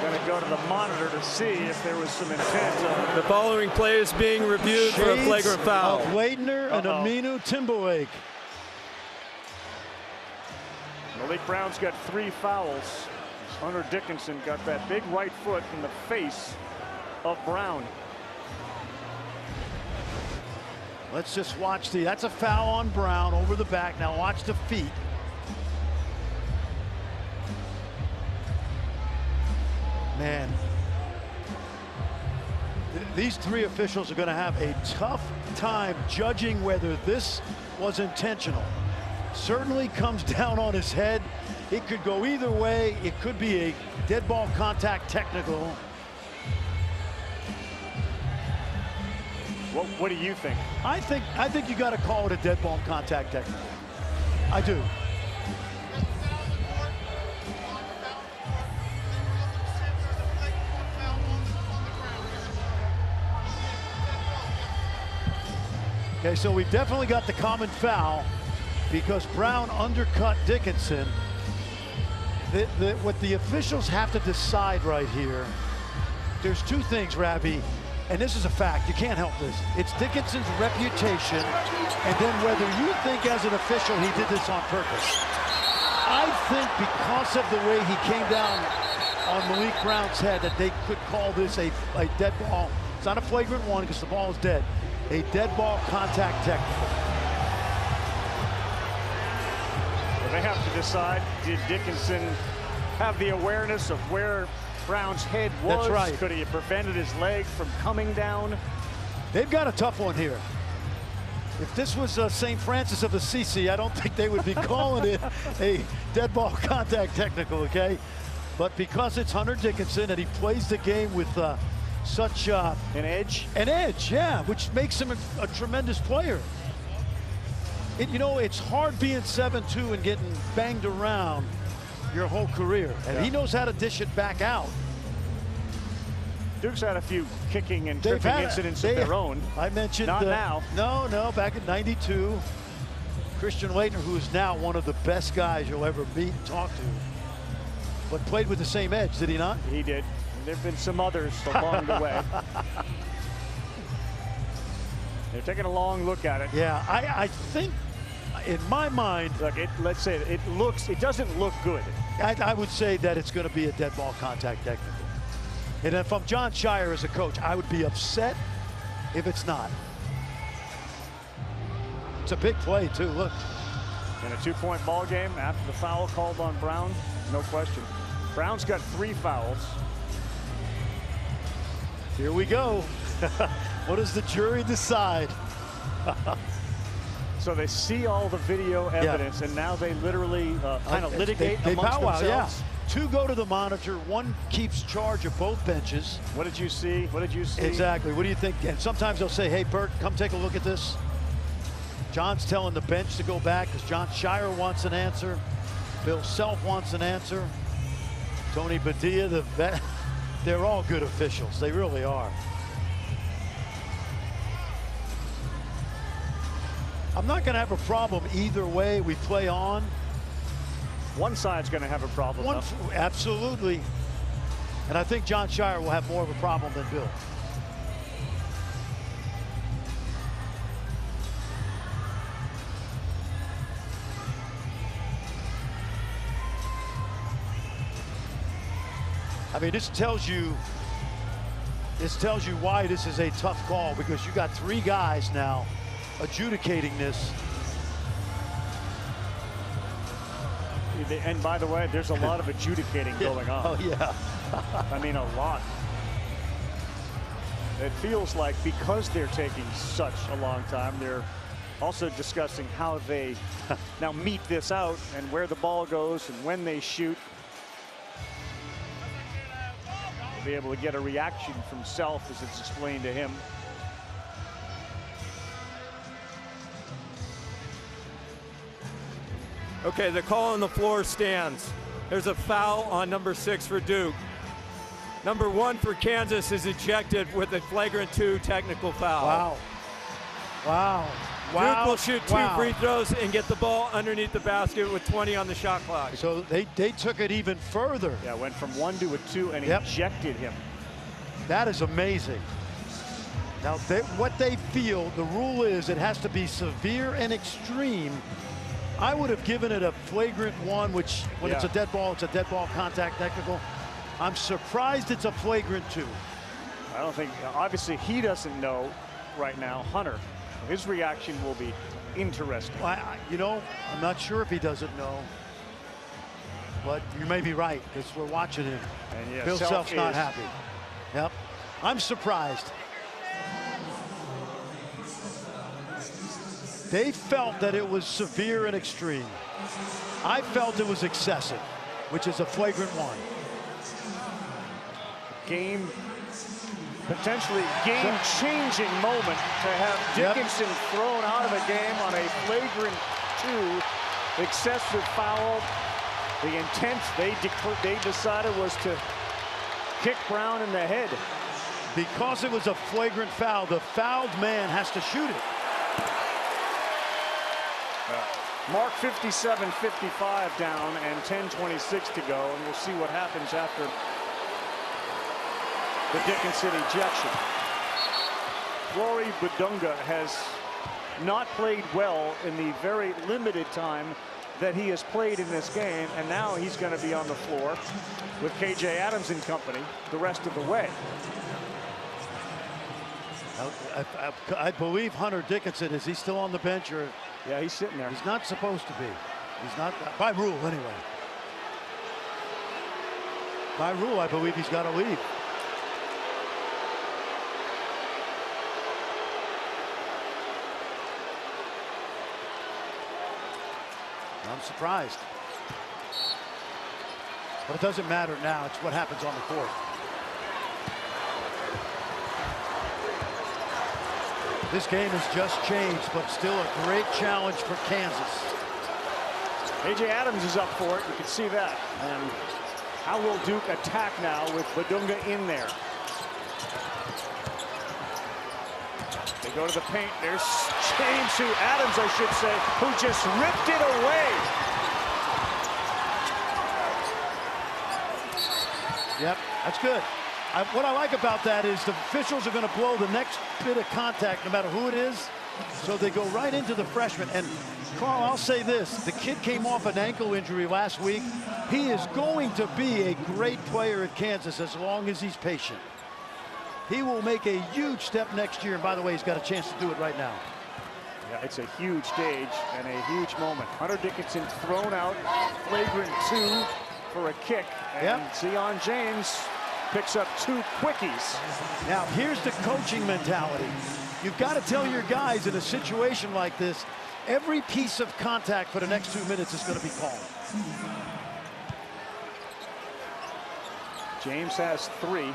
Speaker 1: Going to go to the monitor to see if there was some intent.
Speaker 6: The following play is being reviewed for a flagrant foul.
Speaker 2: Of Leitner and Aminu Timberlake.
Speaker 1: Malik Brown's got 3 fouls. Hunter Dickinson got that big right foot in the face of Brown.
Speaker 2: Let's just watch that's a foul on Brown over the back. Now watch the feet. Man, these 3 officials are going to have a tough time judging whether this was intentional. Certainly comes down on his head. It could go either way. It could be a dead ball contact technical.
Speaker 1: What do you think?
Speaker 2: I think you got to call it a dead ball contact technical. I do. Okay, so we've definitely got the common foul because Brown undercut Dickinson. What the officials have to decide right here, there's 2 things, Ravi, and this is a fact. You can't help this. It's Dickinson's reputation, and then whether you think as an official he did this on purpose. I think because of the way he came down on Malik Brown's head that they could call this a dead ball. It's not a flagrant one because the ball is dead. A dead ball contact technical.
Speaker 1: Well, they have to decide, did Dickinson have the awareness of where Brown's head was?
Speaker 2: That's right.
Speaker 1: Could he have prevented his leg from coming down?
Speaker 2: They've got a tough one here. If this was St. Francis of Assisi, I don't think they would be calling it a dead ball contact technical, okay? But because it's Hunter Dickinson and he plays the game with such
Speaker 1: an edge,
Speaker 2: yeah, which makes him a tremendous player. You know, it's hard being 7'2" and getting banged around your whole career, and he knows how to dish it back out.
Speaker 1: Duke's had a few kicking and tripping incidents of their own.
Speaker 2: I mentioned
Speaker 1: not now.
Speaker 2: No, back in '92, Christian Leitner, who is now one of the best guys you'll ever meet and talk to, but played with the same edge, did he not?
Speaker 1: He did. There have been some others along the way. They're taking a long look at it.
Speaker 2: Yeah, I think, in my mind,
Speaker 1: look, let's say it doesn't look good.
Speaker 2: I would say that it's going to be a dead ball contact technical. And if I'm Jon Scheyer as a coach, I would be upset if it's not. It's a big play too. Look.
Speaker 1: In a 2-point ball game after the foul called on Brown. no question. Brown's got 3 fouls.
Speaker 2: Here we go. What does the jury decide?
Speaker 1: So they see all the video evidence, and now they literally kind of litigate
Speaker 2: they
Speaker 1: amongst
Speaker 2: powwow,
Speaker 1: themselves.
Speaker 2: yeah. 2 go to the monitor, 1 keeps charge of both benches.
Speaker 1: What did you see? What did you see?
Speaker 2: Exactly. What do you think? And sometimes they'll say, hey, Bert, come take a look at this. John's telling the bench to go back because Jon Scheyer wants an answer. Bill Self wants an answer. Tony Padilla, the vet. They're all good officials. They really are. I'm not going to have a problem either way we play on.
Speaker 1: One side's going to have a problem.
Speaker 2: Absolutely. And I think Jon Scheyer will have more of a problem than Bill. I mean, this tells you why this is a tough call, because you got 3 guys now adjudicating this.
Speaker 1: And by the way, there's a lot of adjudicating going on.
Speaker 2: Oh, yeah.
Speaker 1: I mean, a lot. It feels like because they're taking such a long time, they're also discussing how they now mete this out and where the ball goes and when they shoot. We'll be able to get a reaction from Self as it's explained to him.
Speaker 6: Okay, the call on the floor stands. There's a foul on number 6 for Duke. Number 1 for Kansas is ejected with a flagrant 2 technical foul.
Speaker 2: Wow. Wow.
Speaker 6: Duke will shoot 2 free throws and get the ball underneath the basket with 20 on the shot clock.
Speaker 2: So they took it even further.
Speaker 1: Yeah, went from 1 to a 2 and ejected him.
Speaker 2: That is amazing. Now, what they feel, the rule is it has to be severe and extreme. I would have given it a flagrant 1, which when it's a dead ball contact technical. I'm surprised it's a flagrant 2.
Speaker 1: I don't think, obviously he doesn't know right now, Hunter. His reaction will be interesting.
Speaker 2: You know, I'm not sure if he doesn't know, but you may be right because we're watching him.
Speaker 1: And yeah,
Speaker 2: Bill Self's not happy. Yep, I'm surprised. They felt that it was severe and extreme. I felt it was excessive, which is a flagrant 1.
Speaker 1: Potentially game-changing moment to have Dickinson thrown out of the game on a flagrant 2, excessive foul. The intent they decided was to kick Brown in the head.
Speaker 2: Because it was a flagrant foul, the fouled man has to shoot it.
Speaker 1: Mark 57-55 down and 10:26 to go, and we'll see what happens after the Dickinson ejection. Flory Budunga has not played well in the very limited time that he has played in this game, and now he's going to be on the floor with KJ Adams and company the rest of the way.
Speaker 2: I believe Hunter Dickinson, is he still on the bench? Or
Speaker 1: yeah, he's sitting there.
Speaker 2: He's not supposed to be. He's not, by rule anyway. By rule, I believe he's got to leave. I'm surprised. But it doesn't matter now. It's what happens on the court. This game has just changed, but still a great challenge for Kansas.
Speaker 1: KJ Adams is up for it. You can see that. And how will Duke attack now with Budunga in there? They go to the paint. There's James Adams, I should say, who just ripped it away.
Speaker 2: Yep, that's good. What I like about that is the officials are going to blow the next bit of contact, no matter who it is. So they go right into the freshman. And Carl, I'll say this. The kid came off an ankle injury last week. He is going to be a great player at Kansas as long as he's patient. He will make a huge step next year. And by the way, he's got a chance to do it right now.
Speaker 1: Yeah, it's a huge stage and a huge moment. Hunter Dickinson thrown out, flagrant 2 for a kick. And Zion James picks up 2 quickies.
Speaker 2: Now, here's the coaching mentality. You've got to tell your guys in a situation like this, every piece of contact for the next 2 minutes is going to be called.
Speaker 1: James has 3.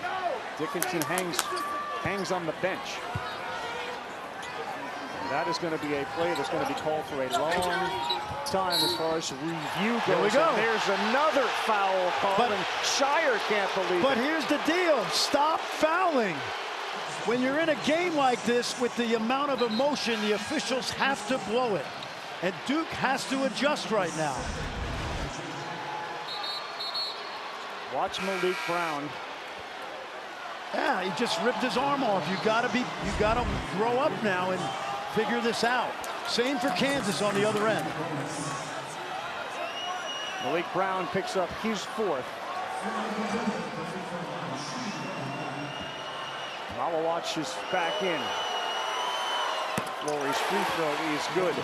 Speaker 1: Dickinson hangs on the bench. And that is going to be a play that's going to be called for a long time as far as review goes.
Speaker 2: Here we go.
Speaker 1: And there's another foul call, and Shire can't believe
Speaker 2: But
Speaker 1: it.
Speaker 2: here's the deal. Stop fouling. When you're in a game like this with the amount of emotion, the officials have to blow it. And Duke has to adjust right now.
Speaker 1: Watch Malik Brown.
Speaker 2: Yeah, he just ripped his arm off. You gotta grow up now and figure this out. Same for Kansas on the other end.
Speaker 1: Malik Brown picks up his 4th. Malawatch is back in. Flory's free throw is good.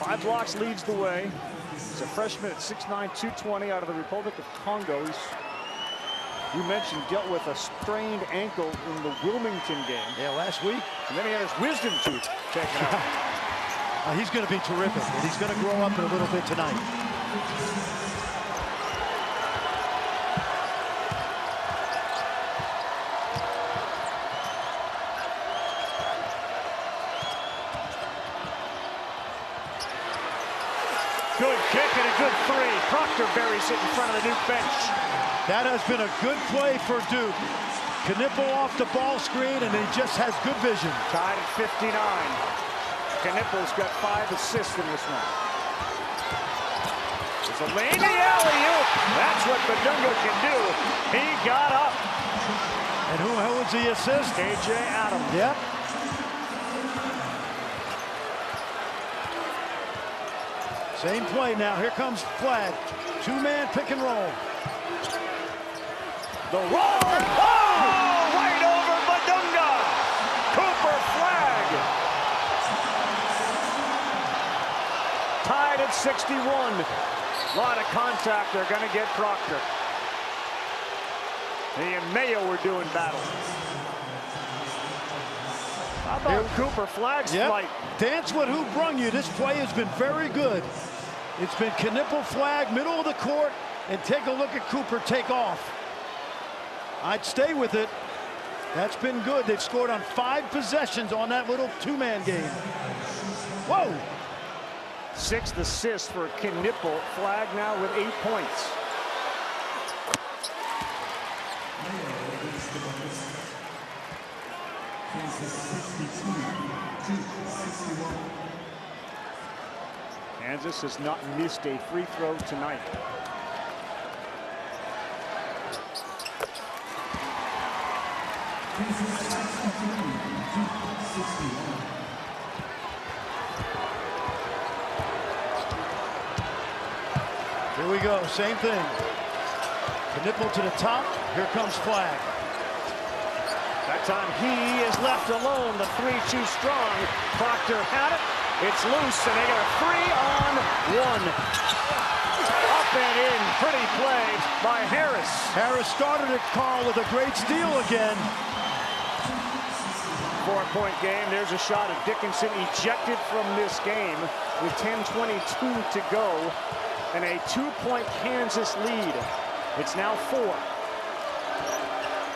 Speaker 1: 5 blocks leads the way. He's a freshman at 6'9", 220 out of the Republic of Congo. You mentioned dealt with a strained ankle in the Wilmington game.
Speaker 2: Yeah, last week.
Speaker 1: And then he had his wisdom tooth taken out.
Speaker 2: He's going to be terrific, and he's going to grow up in a little bit tonight.
Speaker 1: Good kick and a good 3. Proctor buries it in front of the Duke bench.
Speaker 2: That has been a good play for Duke. Knipple off the ball screen, and he just has good vision.
Speaker 1: Tied at 59. Knipple's got 5 assists in this one. There's a lane to the alley-oop. That's what Badunga can do. He got up.
Speaker 2: And who holds the assist?
Speaker 1: KJ Adams.
Speaker 2: Yep. Same play now. Here comes Flag. 2-man pick and roll.
Speaker 1: The roll. Oh! Right over Badunga. Cooper Flag. Tied at 61. A lot of contact. They're going to get Proctor. He and Mayo were doing battle. How about Cooper Flag's flight?
Speaker 2: Dance with who brung you. This play has been very good. It's been Knipple Flag, middle of the court, and take a look at Cooper take off. I'd stay with it. That's been good. They've scored on 5 possessions on that little 2-man game. Whoa!
Speaker 1: 6th assist for Knipple. Flag now with 8 points. Kansas has not missed a free throw tonight.
Speaker 2: Here we go, same thing. Knipple to the top, here comes Flag.
Speaker 1: That time he is left alone, the 3 too strong. Proctor had it, it's loose, and they got a 3-on-1. Up and in, pretty play by Harris.
Speaker 2: Harris started it, Carl, with a great steal again.
Speaker 1: 4-point game, there's a shot of Dickinson ejected from this game with 10:22 to go. And a 2-point Kansas lead. It's now 4.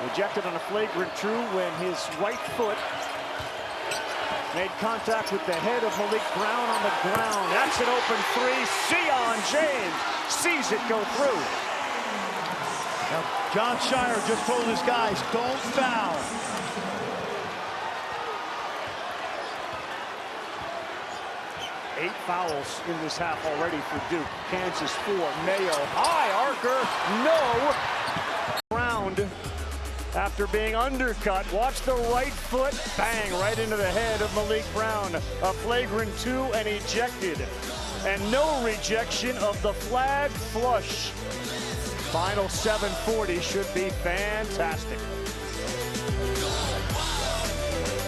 Speaker 1: Rejected on a flagrant 2 when his right foot made contact with the head of Malik Brown on the ground. That's an open 3. Zion James sees it go through.
Speaker 2: Now, John Shire just told his guys, don't foul.
Speaker 1: Eight fouls in this half already for Duke. Kansas 4. Mayo high. Archer no. Round after being undercut. Watch the right foot. Bang right into the head of Malik Brown. A flagrant 2 and ejected. And no rejection of the flag flush. Final 7:40 should be fantastic.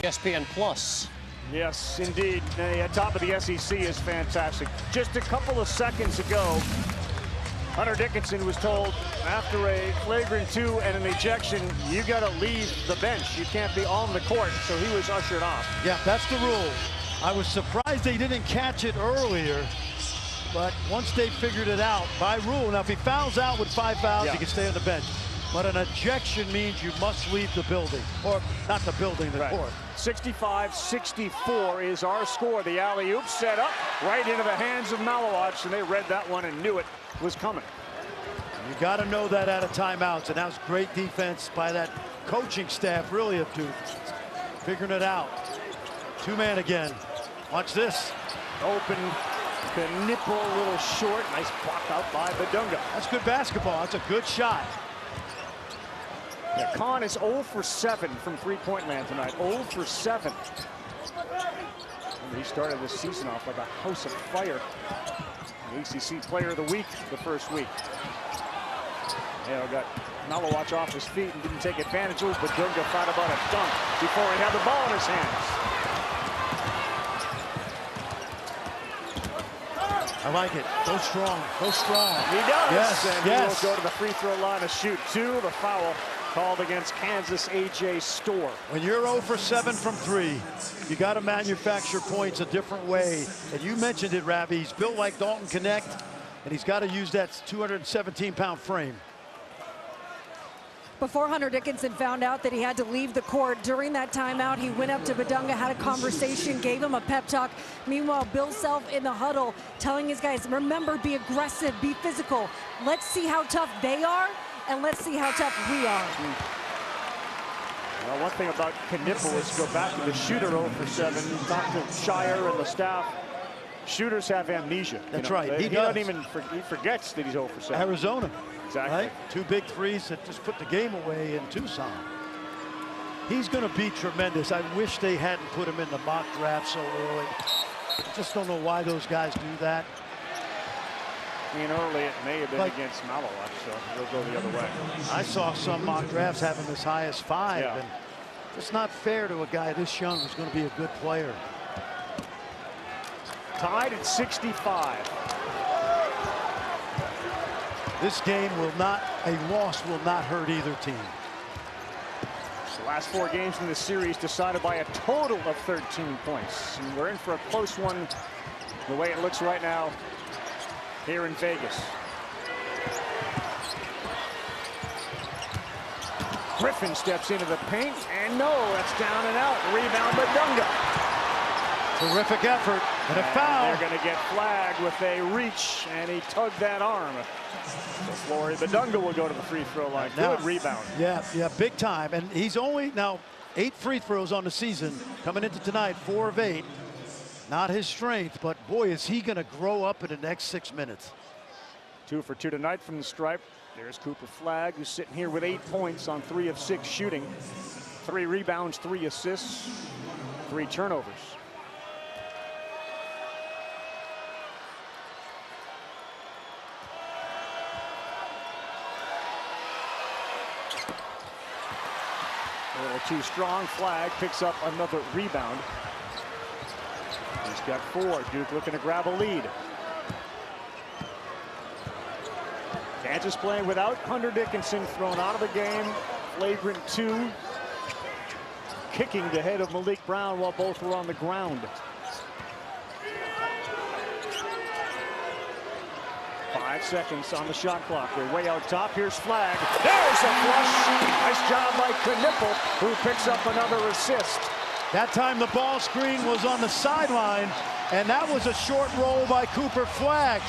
Speaker 7: ESPN Plus.
Speaker 1: Yes, indeed. The top of the SEC is fantastic. Just a couple of seconds ago, Hunter Dickinson was told after a flagrant 2 and an ejection, you got to leave the bench. You can't be on the court, so he was ushered off.
Speaker 2: Yeah, that's the rule. I was surprised they didn't catch it earlier, but once they figured it out by rule, now if he fouls out with 5 fouls, he can stay on the bench. But an ejection means you must leave the building, or not the building, the court.
Speaker 1: 65-64 is our score. The alley-oop set up right into the hands of Malawach, and they read that one and knew it was coming.
Speaker 2: You got to know that out of timeouts, and that was great defense by that coaching staff, really, of Duke. Figuring it out. 2-man again. Watch this.
Speaker 1: Open, the nipple a little short. Nice block out by Bidunga.
Speaker 2: That's good basketball. That's a good shot.
Speaker 1: Yeah, Kahn is 0 for 7 from three-point land tonight. 0 for 7. And he started this season off like a house of fire. The ACC Player of the Week the first week. Yeah, got Malawach off his feet and didn't take advantage of it, but Bidunga thought about a dunk before he had the ball in his hands.
Speaker 2: I like it. Go strong. Go strong.
Speaker 1: He does.
Speaker 2: Yes,
Speaker 1: and
Speaker 2: yes.
Speaker 1: he will go to the free throw line to shoot 2. The foul called against Kansas, A.J. Storr.
Speaker 2: When you're 0 for 7 from 3, you got to manufacture points a different way. And you mentioned it, Ravi. He's built like Dalton Connect, and he's got to use that 217-pound frame.
Speaker 3: Before Hunter Dickinson found out that he had to leave the court, during that timeout, he went up to Bidunga, had a conversation, gave him a pep talk. Meanwhile, Bill Self in the huddle telling his guys, remember, be aggressive, be physical. Let's see how tough they are, and let's see how tough we are.
Speaker 1: Well, one thing about Knipple is go back to the shooter 0 for 7. Talk to Shire and the staff. Shooters have amnesia.
Speaker 2: That's right.
Speaker 1: He doesn't even he forgets that he's 0 for 7.
Speaker 2: Arizona.
Speaker 1: Exactly.
Speaker 2: Right? 2 big threes that just put the game away in Tucson. He's going to be tremendous. I wish they hadn't put him in the mock draft so early. I just don't know why those guys do that.
Speaker 1: Early it may have been against Malawach, so they'll go the other way.
Speaker 2: I saw some mock drafts have him as high as 5.
Speaker 1: Yeah.
Speaker 2: And it's not fair to a guy this young who's going to be a good player.
Speaker 1: Tied at 65.
Speaker 2: This game will not, a loss will not hurt either team.
Speaker 1: The last 4 games in the series decided by a total of 13 points. And we're in for a close one the way it looks right now here in Vegas. Griffin steps into the paint, and no, that's down and out. Rebound, Bidunga.
Speaker 2: Terrific effort and a foul.
Speaker 1: They're going to get flagged with a reach, and he tugged that arm. So Flory Bidunga will go to the free throw line.
Speaker 2: Now,
Speaker 1: good rebound.
Speaker 2: Yeah, big time. And he's only now 8 free throws on the season. Coming into tonight, 4 of 8. Not his strength, but boy, is he going to grow up in the next 6 minutes.
Speaker 1: 2 for 2 tonight from the stripe. There's Cooper Flagg, who's sitting here with 8 points on 3 of 6 shooting. 3 rebounds, 3 assists, 3 turnovers. A little too strong. Flagg picks up another rebound. He's got 4. Duke looking to grab a lead. Kansas playing without Hunter Dickinson, thrown out of the game. Flagrant 2. Kicking the head of Malik Brown while both were on the ground. 5 seconds on the shot clock. They're way out top. Here's Flagg. There's a flush. Nice job by Knipple, who picks up another assist.
Speaker 2: That time the ball screen was on the sideline, and that was a short roll by Cooper Flagg.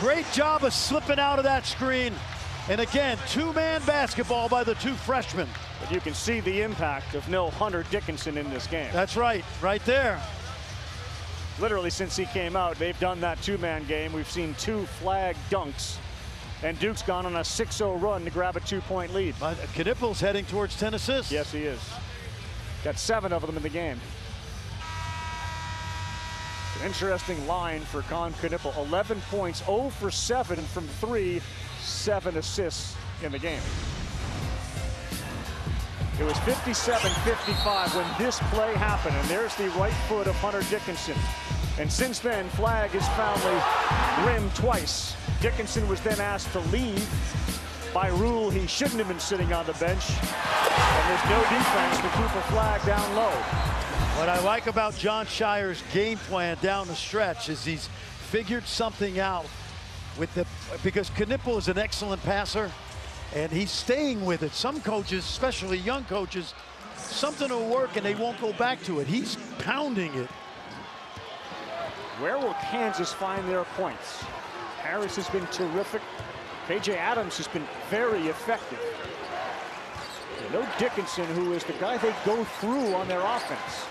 Speaker 2: Great job of slipping out of that screen. And again, 2-man basketball by the 2 freshmen.
Speaker 1: But you can see the impact of no Hunter Dickinson in this game.
Speaker 2: That's right there.
Speaker 1: Literally since he came out, they've done that 2-man game. We've seen 2 Flagg dunks. And Duke's gone on a 6-0 run to grab a 2-point lead.
Speaker 2: But Knipple's heading towards 10 assists.
Speaker 1: Yes, he is. Got 7 of them in the game. An interesting line for Kon Knipple. 11 points, 0 for 7 from 3, 7 assists in the game. It was 57-55 when this play happened, and there's the right foot of Hunter Dickinson. And since then, Flagg has found the rim twice. Dickinson was then asked to leave. By rule, he shouldn't have been sitting on the bench. And there's no defense for Cooper Flagg down low.
Speaker 2: What I like about Jon Scheyer's game plan down the stretch is he's figured something out with because Knipple is an excellent passer, and he's staying with it. Some coaches, especially young coaches, something will work and they won't go back to it. He's pounding it.
Speaker 1: Where will Kansas find their points? Harris has been terrific. KJ Adams has been very effective. No Dickinson, who is the guy they go through on their offense.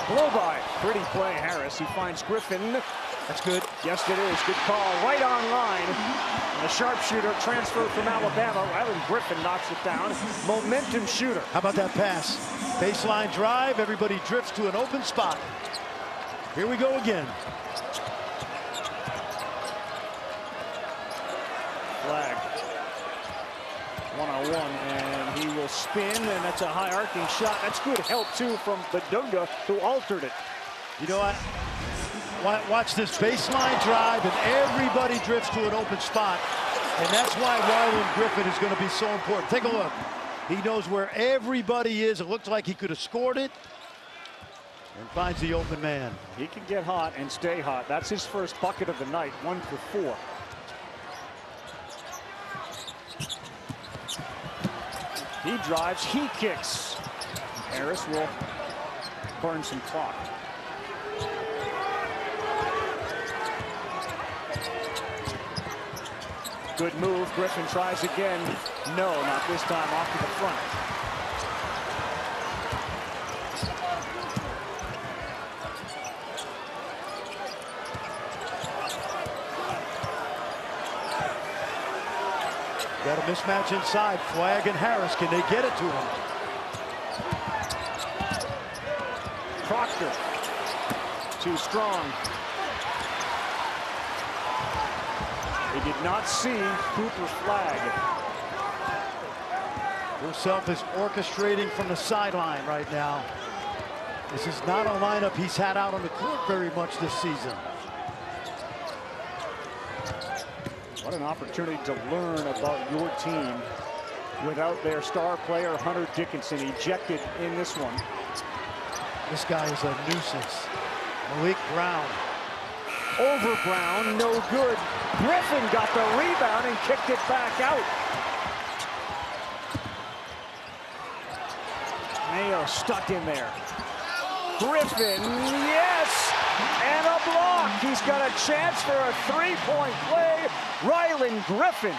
Speaker 1: Blow by. Pretty play, Harris. He finds Griffin.
Speaker 2: That's good.
Speaker 1: Yes, it is. Good call. Right on line. And the sharpshooter transferred from Alabama. Rylan Griffin knocks it down. Momentum shooter.
Speaker 2: How about that pass? Baseline drive. Everybody drifts to an open spot. Here we go again.
Speaker 1: Flagg. One-on-one, and he will spin, and that's a high arcing shot. That's good help, too, from Badunga, who altered it.
Speaker 2: You know what? Watch this baseline drive, and everybody drifts to an open spot. And that's why Rylan Griffin is going to be so important. Take a look. He knows where everybody is. It looks like he could have scored it. And finds the open man.
Speaker 1: He can get hot and stay hot. That's his first bucket of the night, 1 for 4. He drives, he kicks. Harris will burn some clock. Good move. Griffin tries again. No, not this time. Off to the front.
Speaker 2: Got a mismatch inside. Flagg and Harris. Can they get it to him?
Speaker 1: Proctor. Too strong. He did not see Cooper Flagg.
Speaker 2: Self is orchestrating from the sideline right now. This is not a lineup he's had out on the court very much this season.
Speaker 1: What an opportunity to learn about your team without their star player, Hunter Dickinson, ejected in this one.
Speaker 2: This guy is a nuisance. Malik Brown.
Speaker 1: Over Brown, no good. Griffin got the rebound and kicked it back out. Mayo stuck in there. Griffin, yes! And a block. He's got a chance for a three-point play. Rylan Griffin.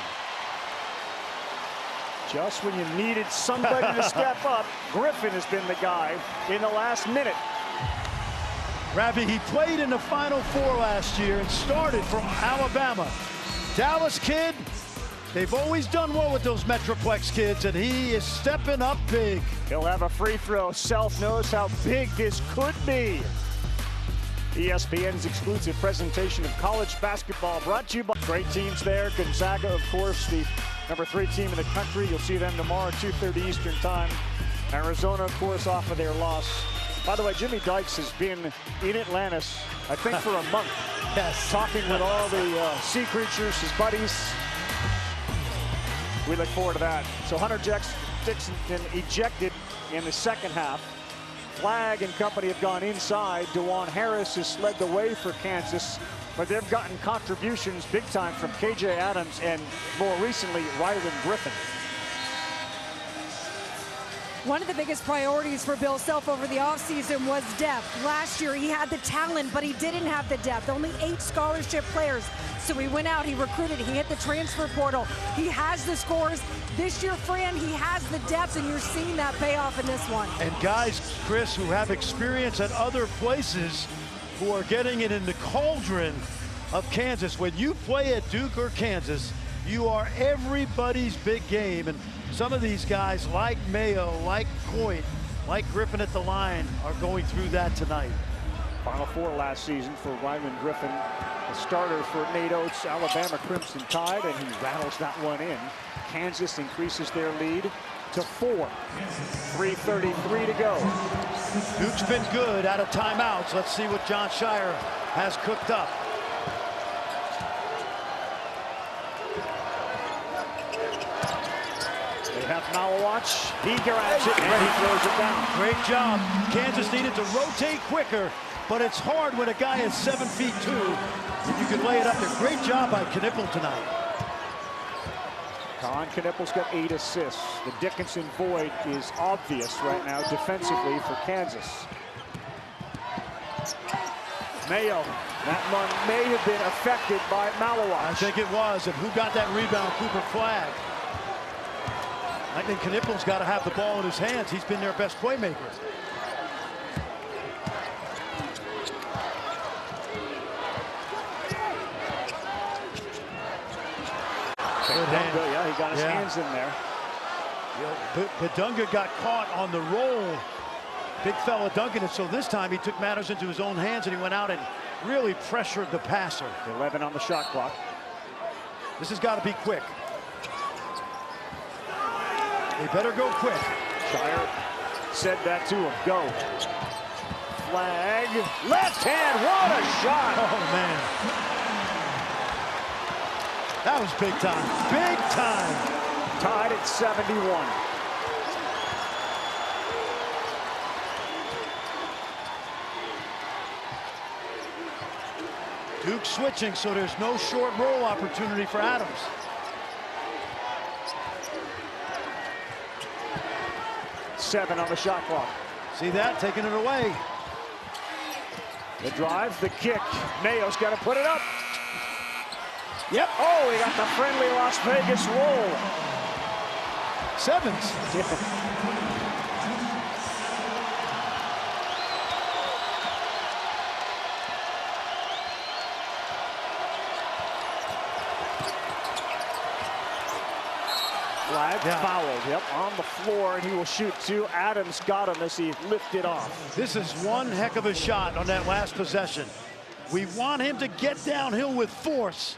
Speaker 1: Just when you needed somebody to step up, Griffin has been the guy in the last minute.
Speaker 2: Ravi, he played in the Final Four last year and started from Alabama. Dallas kid, they've always done well with those Metroplex kids, and he is stepping up big.
Speaker 1: He'll have a free throw. Self knows how big this could be. ESPN's exclusive presentation of college basketball brought to you by great teams there. Gonzaga, of course, the #3 team in the country. You'll see them tomorrow, 2:30 Eastern time. Arizona, of course, off of their loss. By the way, Jimmy Dykes has been in Atlantis, I think, for a month.
Speaker 2: Yes.
Speaker 1: Talking with all the sea creatures, his buddies. We look forward to that. So Hunter Dickinson ejected in the second half. Flagg and company have gone inside. DeJuan Harris has led the way for Kansas, but they've gotten contributions big time from KJ Adams and more recently Rylan Griffin.
Speaker 3: One of the biggest priorities for Bill Self over the offseason was depth. Last year he had the talent, but he didn't have the depth. Only 8 scholarship players. So he went out, he recruited, he hit the transfer portal. He has the scores. This year, Fran, he has the depth, and you're seeing that pay off in this one.
Speaker 2: And guys, Chris, who have experience at other places, who are getting it in the cauldron of Kansas. When you play at Duke or Kansas, you are everybody's big game. And some of these guys, like Mayo, like Coit, like Griffin at the line, are going through that tonight.
Speaker 1: Final Four last season for Rylan Griffin, the starter for Nate Oates' Alabama Crimson Tide, and he rattles that one in. Kansas increases their lead to 4. 3:33 to go.
Speaker 2: Duke's been good out of timeouts. Let's see what Jon Scheyer has cooked up.
Speaker 1: They have Malawatch. He grabs it and he throws it down.
Speaker 2: Great job. Kansas needed to rotate quicker, but it's hard when a guy is 7'2", and you can lay it up there. Great job by Knippel tonight.
Speaker 1: Colin Knippel's got 8 assists. The Dickinson void is obvious right now defensively for Kansas. Mayo, that one may have been affected by Malawatch.
Speaker 2: I think it was, and who got that rebound? Cooper Flagg. I think Knippel's got to have the ball in his hands. He's been their best playmaker. Good hand.
Speaker 1: Yeah, he got his hands in there.
Speaker 2: But Dunga got caught on the roll. Big fella Duncan, and so this time he took matters into his own hands and he went out and really pressured the passer.
Speaker 1: 11 on the shot clock.
Speaker 2: This has got to be quick. They better go quick.
Speaker 1: Scheyer said that to him. Go. Flag. Left hand. What a shot.
Speaker 2: Oh, man. That was big time. Big time.
Speaker 1: Tied at 71.
Speaker 2: Duke switching, so there's no short roll opportunity for Adams.
Speaker 1: Seven on the shot clock.
Speaker 2: See that? Taking it away.
Speaker 1: The drive, the kick. Mayo's got to put it up.
Speaker 2: Yep.
Speaker 1: Oh, he got the friendly Las Vegas roll.
Speaker 2: Sevens.
Speaker 1: Flag fouled. Yep, on the floor, and he will shoot two. Adams got him as he lifted off.
Speaker 2: This is one heck of a shot on that last possession. We want him to get downhill with force.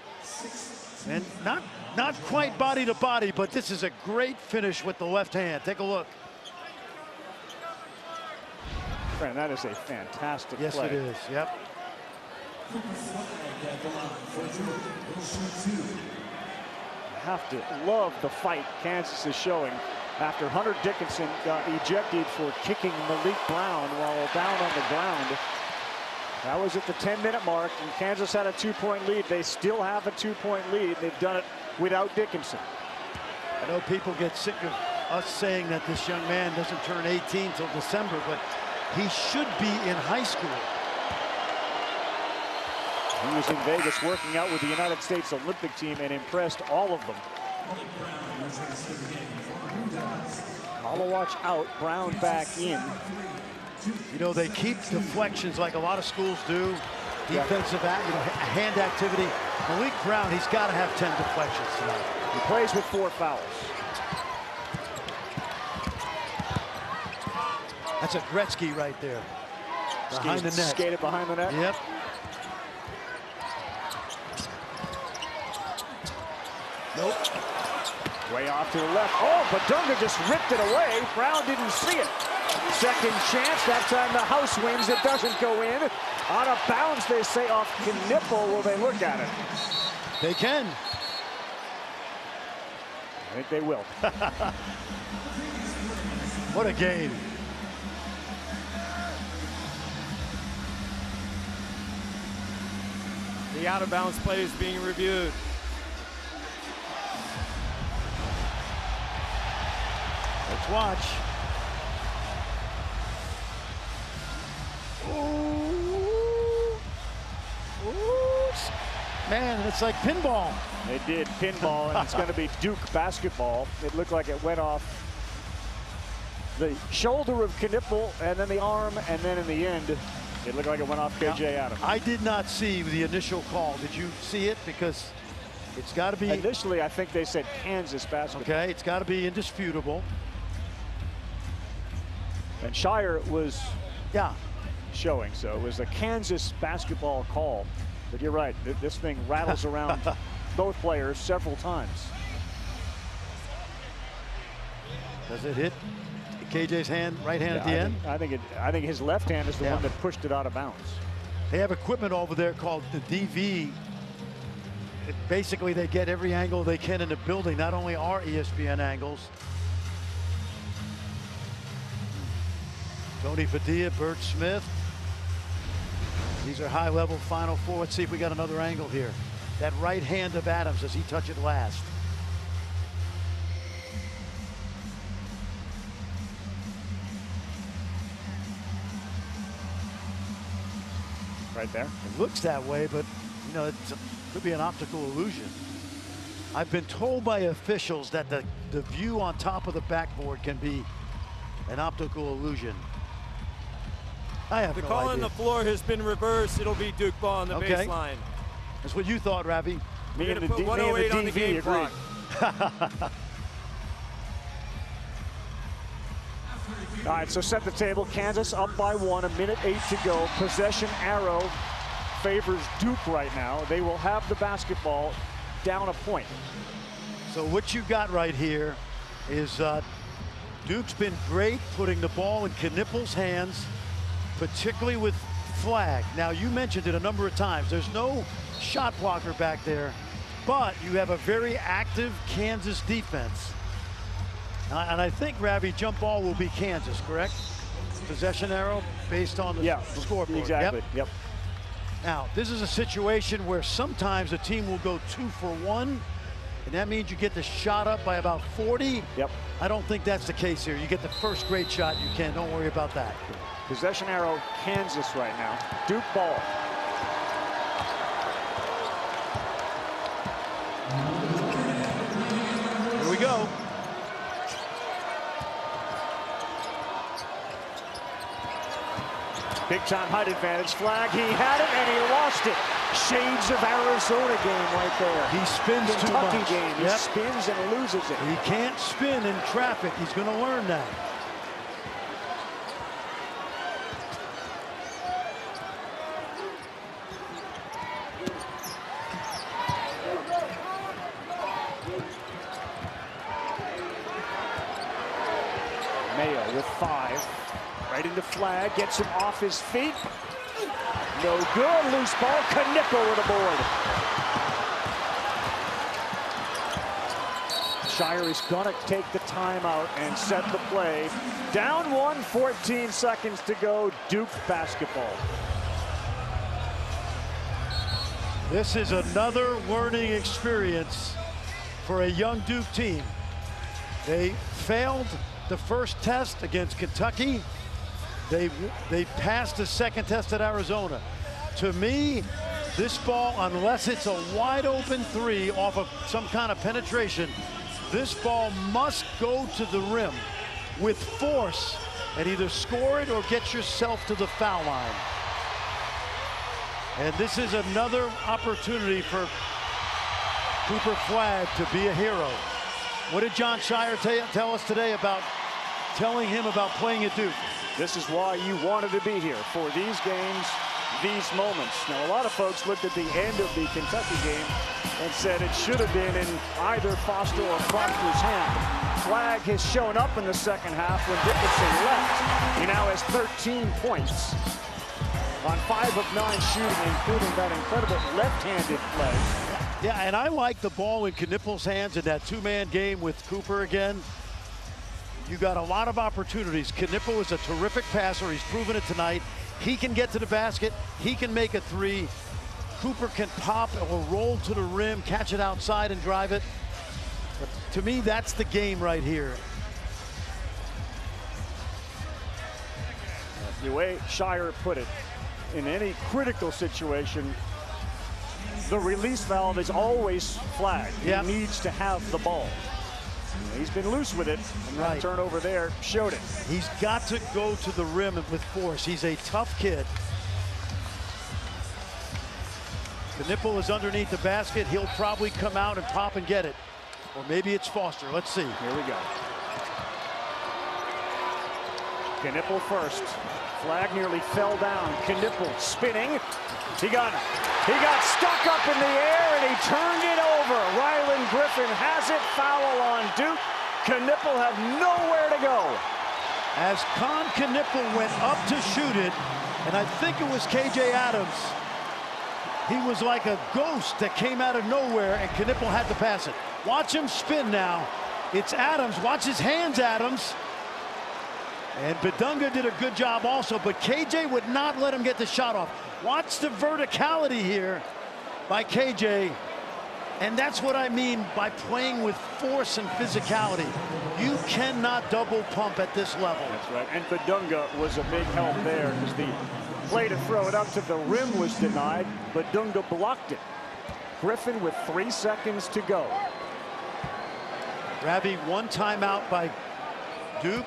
Speaker 2: And not quite body to body, but this is a great finish with the left hand. Take a look.
Speaker 1: Friend, that is a fantastic play.
Speaker 2: Yes, it is. Yep.
Speaker 1: Have to love the fight Kansas is showing after Hunter Dickinson got ejected for kicking Malik Brown while down on the ground. That was at the 10-minute mark, and Kansas had a 2-point lead. They still have a 2-point lead. They've done it without Dickinson.
Speaker 2: I know people get sick of us saying that this young man doesn't turn 18 till December, but he should be in high school.
Speaker 1: He was in Vegas working out with the United States Olympic team and impressed all of them. Malawatch out, Brown back in.
Speaker 2: You know, they keep deflections like a lot of schools do. Defensive hand activity. Malik Brown, he's got to have 10 deflections tonight.
Speaker 1: He plays with 4 fouls.
Speaker 2: That's a Gretzky right there. Behind the net.
Speaker 1: Skated behind the net.
Speaker 2: Yep. Nope.
Speaker 1: Way off to the left. Oh, but Dunga just ripped it away. Brown didn't see it. Second chance. That time the house wins. It doesn't go in. Out of bounds, they say, off Knippel. Will they look at it?
Speaker 2: They can.
Speaker 1: I think they will.
Speaker 2: What a game.
Speaker 6: The out-of-bounds play is being reviewed.
Speaker 2: Let's watch. Ooh. Ooh. Man, it's like pinball.
Speaker 1: They did pinball, and it's going to be Duke basketball. It looked like it went off the shoulder of Knippel, and then the arm, and then in the end, it looked like it went off KJ Adams.
Speaker 2: I did not see the initial call. Did you see it? Because it's got to be.
Speaker 1: Initially, I think they said Kansas basketball.
Speaker 2: Okay, it's got to be indisputable.
Speaker 1: And Scheyer was showing, so it was a Kansas basketball call. But you're right, this thing rattles around both players several times.
Speaker 2: Does it hit KJ's hand, right hand at the end?
Speaker 1: I think his left hand is the
Speaker 2: Yeah.
Speaker 1: one that pushed it out of bounds.
Speaker 2: They have equipment over there called the DV. Basically, they get every angle they can in the building, not only our ESPN angles. Tony Padilla, Bert Smith. These are high-level Final Four. Let's see if we got another angle here. That right hand of Adams, does he touch it last?
Speaker 1: Right there.
Speaker 2: It looks that way, but you know, it could be an optical illusion. I've been told by officials that the view on top of the backboard can be an optical illusion. I have
Speaker 6: The
Speaker 2: no
Speaker 6: call on
Speaker 2: idea.
Speaker 6: the floor has been reversed. It'll be Duke ball on the
Speaker 2: Okay.
Speaker 6: baseline.
Speaker 2: That's what you thought, Ravi.
Speaker 1: Me
Speaker 6: We're
Speaker 1: and
Speaker 6: going to
Speaker 1: the
Speaker 6: put
Speaker 1: D- me and
Speaker 6: 108 on the
Speaker 1: DV
Speaker 6: game
Speaker 1: agreed.
Speaker 6: clock.
Speaker 1: All right, so set the table. Kansas up by 1, 1:08 to go. Possession arrow favors Duke right now. They will have the basketball down a point.
Speaker 2: So what you got right here is Duke's been great putting the ball in Knippel's hands, particularly with Flag. Now, you mentioned it a number of times. There's no shot blocker back there, but you have a very active Kansas defense. And I think, Ravi, jump ball will be Kansas, correct? Possession arrow based on the scoreboard.
Speaker 1: Exactly. Yep.
Speaker 2: Now, this is a situation where sometimes a team will go 2 for 1, and that means you get the shot up by about 40.
Speaker 1: Yep.
Speaker 2: I don't think that's the case here. You get the first great shot you can. Don't worry about that.
Speaker 1: Possession arrow, Kansas right now. Duke ball.
Speaker 2: Here we go.
Speaker 1: Big time height advantage. Flag, he had it and he lost it. Shades of Arizona game right there.
Speaker 2: He spins too
Speaker 1: Kentucky
Speaker 2: much.
Speaker 1: game. He spins and loses it.
Speaker 2: He can't spin in traffic. He's going to learn that.
Speaker 1: Mayo with 5. Right into Flag, gets him off his feet. No good, loose ball. Knippel with a board. Shire is gonna take the timeout and set the play. Down 1, 14 seconds to go. Duke basketball.
Speaker 2: This is another learning experience for a young Duke team. They failed the first test against Kentucky. They passed the second test at Arizona. To me, this ball, unless it's a wide open 3 off of some kind of penetration, this ball must go to the rim with force and either score it or get yourself to the foul line. And this is another opportunity for Cooper Flag to be a hero. What did Jon Scheyer tell us today about telling him about playing at Duke?
Speaker 1: This is why you wanted to be here, for these games, these moments. Now, a lot of folks looked at the end of the Kentucky game and said it should have been in either Foster or Proctor's hand. Flag has shown up in the second half when Dickinson left. He now has 13 points on 5 of 9 shooting, including that incredible left-handed play.
Speaker 2: Yeah, and I like the ball in Knippel's hands in that 2-man game with Cooper again. You got a lot of opportunities. Knippel is a terrific passer. He's proven it tonight. He can get to the basket. He can make a 3. Cooper can pop or roll to the rim, catch it outside and drive it. But to me, that's the game right here.
Speaker 1: The way Scheyer put it, in any critical situation, the release valve is always flagged.
Speaker 2: Yep.
Speaker 1: He needs to have the ball. He's been loose with it, and that turnover there showed it.
Speaker 2: He's got to go to the rim with force. He's a tough kid. Knippel is underneath the basket. He'll probably come out and pop and get it. Or maybe it's Foster. Let's see.
Speaker 1: Here we go. Knippel first. Flag nearly fell down. Knippel spinning. He got stuck up in the air and he turned it over. Rylan Griffin has it. Foul on Duke. Knipple had nowhere to go.
Speaker 2: As Con Knipple went up to shoot it, and I think it was KJ Adams. He was like a ghost that came out of nowhere, and Knipple had to pass it. Watch him spin now. It's Adams. Watch his hands, Adams. And Bidunga did a good job also, but KJ would not let him get the shot off. Watch the verticality here by KJ. And that's what I mean by playing with force and physicality. You cannot double pump at this level.
Speaker 1: That's right. And Bidunga was a big help there because the play to throw it up to the rim was denied. Bidunga blocked it. Griffin with 3 seconds to go.
Speaker 2: Ravi, one timeout by Duke.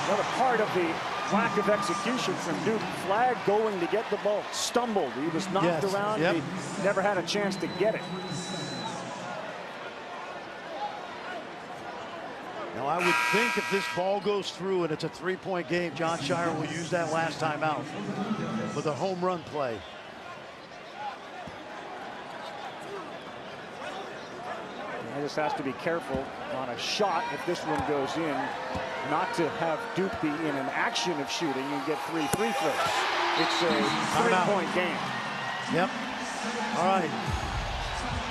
Speaker 1: Another part of the lack of execution from Duke. Flag going to get the ball. Stumbled. He was knocked around.
Speaker 2: Yep.
Speaker 1: He never had a chance to get it.
Speaker 2: Now, I would think if this ball goes through and it's a 3-point game, Jon Scheyer will use that last timeout for the home run play.
Speaker 1: He just has to be careful on a shot if this one goes in, not to have Duke be in an action of shooting and get 3 free throws. It's a 3-point game.
Speaker 2: Yep. All right.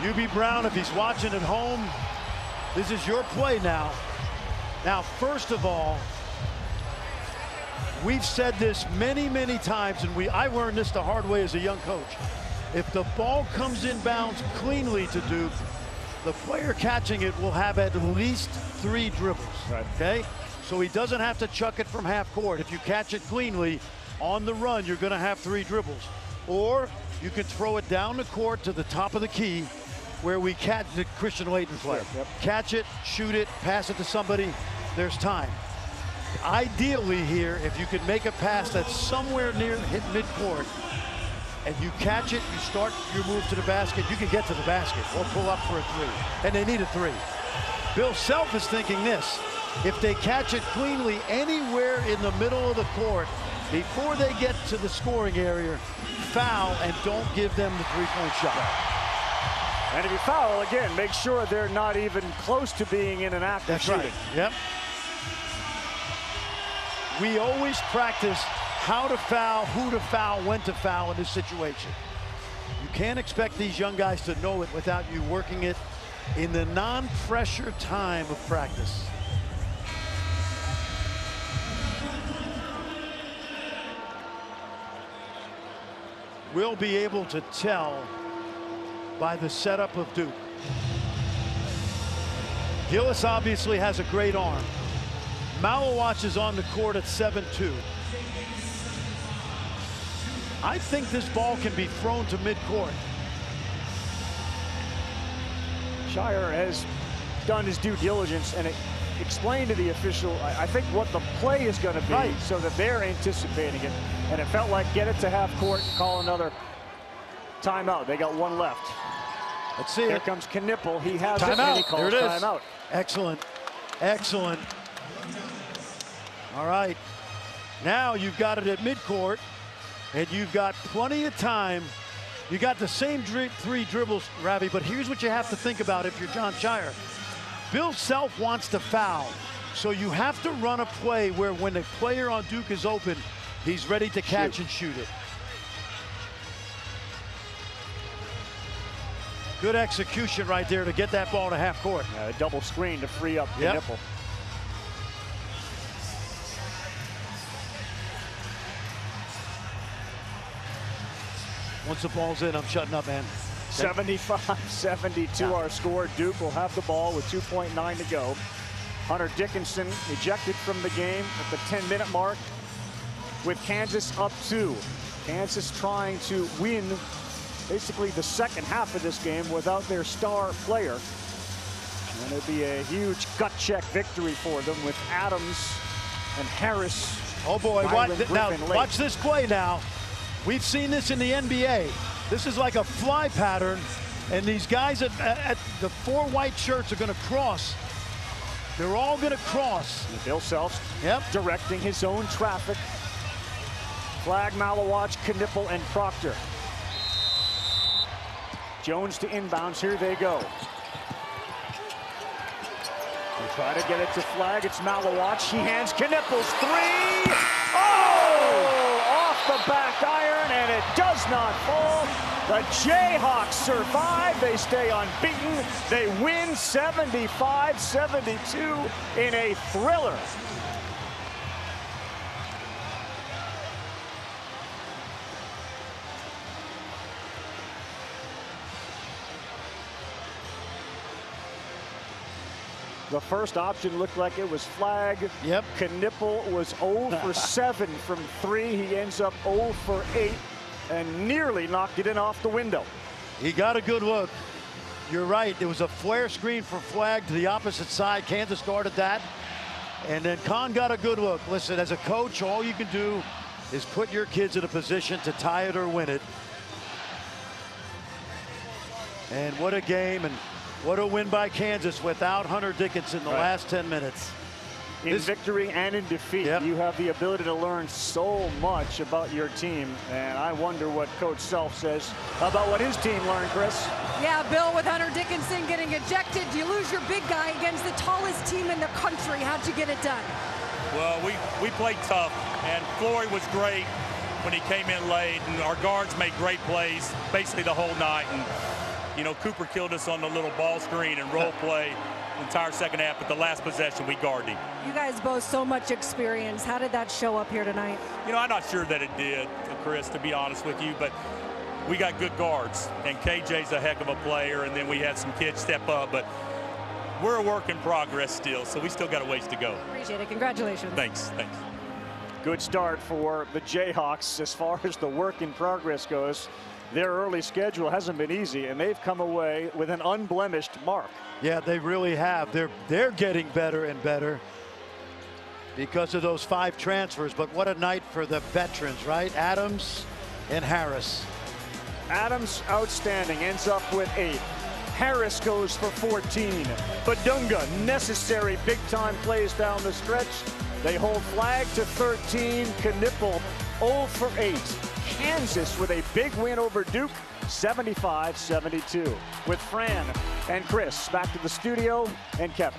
Speaker 2: UB Brown, if he's watching at home, this is your play now. Now, first of all, we've said this many, many times, and I learned this the hard way as a young coach. If the ball comes in bounds cleanly to Duke, the player catching it will have at least 3 dribbles.
Speaker 1: Right.
Speaker 2: Okay? So he doesn't have to chuck it from half court. If you catch it cleanly on the run, you're going to have 3 dribbles. Or you can throw it down the court to the top of the key where we catch the Christian Laettner play.
Speaker 1: Yep.
Speaker 2: Catch it, shoot it, pass it to somebody. There's time. Ideally here, if you can make a pass that's somewhere near hit midcourt, and you catch it, you start your move to the basket, you can get to the basket or pull up for a 3. And they need a 3. Bill Self is thinking this. If they catch it cleanly anywhere in the middle of the court, before they get to the scoring area, foul and don't give them the 3-point shot.
Speaker 1: And if you foul, again, make sure they're not even close to being in an act of shooting.
Speaker 2: Right. Yep. We always practice how to foul, who to foul, when to foul in this situation. You can't expect these young guys to know it without you working it in the non-pressure time of practice. We'll be able to tell by the setup of Duke. Gillis obviously has a great arm. Malawacz is on the court at 7-2. I think this ball can be thrown to midcourt.
Speaker 1: Scheyer has done his due diligence and explained to the official, I think, what the play is going to be,
Speaker 2: right,
Speaker 1: so that they're anticipating it. And it felt like get it to half court and call another timeout. They got 1 left.
Speaker 2: Let's see.
Speaker 1: Here comes Knipple. He has
Speaker 2: timeout.
Speaker 1: it, and he calls
Speaker 2: there it is.
Speaker 1: timeout.
Speaker 2: Excellent. Excellent. All right. Now you've got it at midcourt, and you've got plenty of time. You got the same 3 dribbles, Ravi, but here's what you have to think about if you're Jon Scheyer. Bill Self wants to foul, so you have to run a play where when the player on Duke is open, he's ready to catch and shoot it. Good execution right there to get that ball to half court.
Speaker 1: A double screen to free up Knipple.
Speaker 2: Once the ball's in, I'm shutting up, man.
Speaker 1: 75-72 our score. Duke will have the ball with 2.9 to go. Hunter Dickinson ejected from the game at the 10-minute mark with Kansas up 2. Kansas trying to win basically the second half of this game without their star player. And it'd be a huge gut check victory for them with Adams and Harris.
Speaker 2: Oh boy, now
Speaker 1: late.
Speaker 2: Watch this play now. We've seen this in the NBA. This is like a fly pattern, and these guys at the 4 white shirts are going to cross. They're all going to cross.
Speaker 1: And Bill Self
Speaker 2: Yep.
Speaker 1: directing his own traffic. Flag, Malawacz, Knipple, and Proctor. Jones to inbounds. Here they go. They try to get it to Flag. It's Malawach. He hands Knipples. 3. Oh! Off the back iron, and it does not fall. The Jayhawks survive. They stay unbeaten. They win 75-72 in a thriller. The first option looked like it was Flag.
Speaker 2: Yep.
Speaker 1: Knipple was 0 for 7 from 3. He ends up 0 for 8 and nearly knocked it in off the window.
Speaker 2: He got a good look. You're right. It was a flare screen for Flag to the opposite side. Kansas guarded that. And then Kahn got a good look. Listen, as a coach, all you can do is put your kids in a position to tie it or win it. And what a game, and what a win by Kansas without Hunter Dickinson the last 10 minutes.
Speaker 1: In victory and in defeat, you have the ability to learn so much about your team. And I wonder what Coach Self says about what his team learned, Chris.
Speaker 3: Yeah, Bill, with Hunter Dickinson getting ejected, you lose your big guy against the tallest team in the country. How'd you get it done?
Speaker 5: Well, we played tough, and Flory was great when he came in late, and our guards made great plays basically the whole night. And you know, Cooper killed us on the little ball screen and role play the entire second half, but the last possession, we guarded him.
Speaker 3: You guys boast so much experience. How did that show up here tonight?
Speaker 5: You know, I'm not sure that it did, Chris, to be honest with you, but we got good guards, and KJ's a heck of a player, and then we had some kids step up, but we're a work in progress still, so we still got a ways to go.
Speaker 3: Appreciate it. Congratulations.
Speaker 5: Thanks.
Speaker 1: Good start for the Jayhawks as far as the work in progress goes. Their early schedule hasn't been easy, and they've come away with an unblemished mark.
Speaker 2: Yeah, they really have. They're getting better and better because of those 5 transfers. But what a night for the veterans, right? Adams and Harris.
Speaker 1: Adams, outstanding, ends up with 8. Harris goes for 14. Badunga, necessary big-time plays down the stretch. They hold Flag to 13. Knipple 0 for 8. Kansas with a big win over Duke, 75-72. With Fran and Chris back to the studio, and Kevin.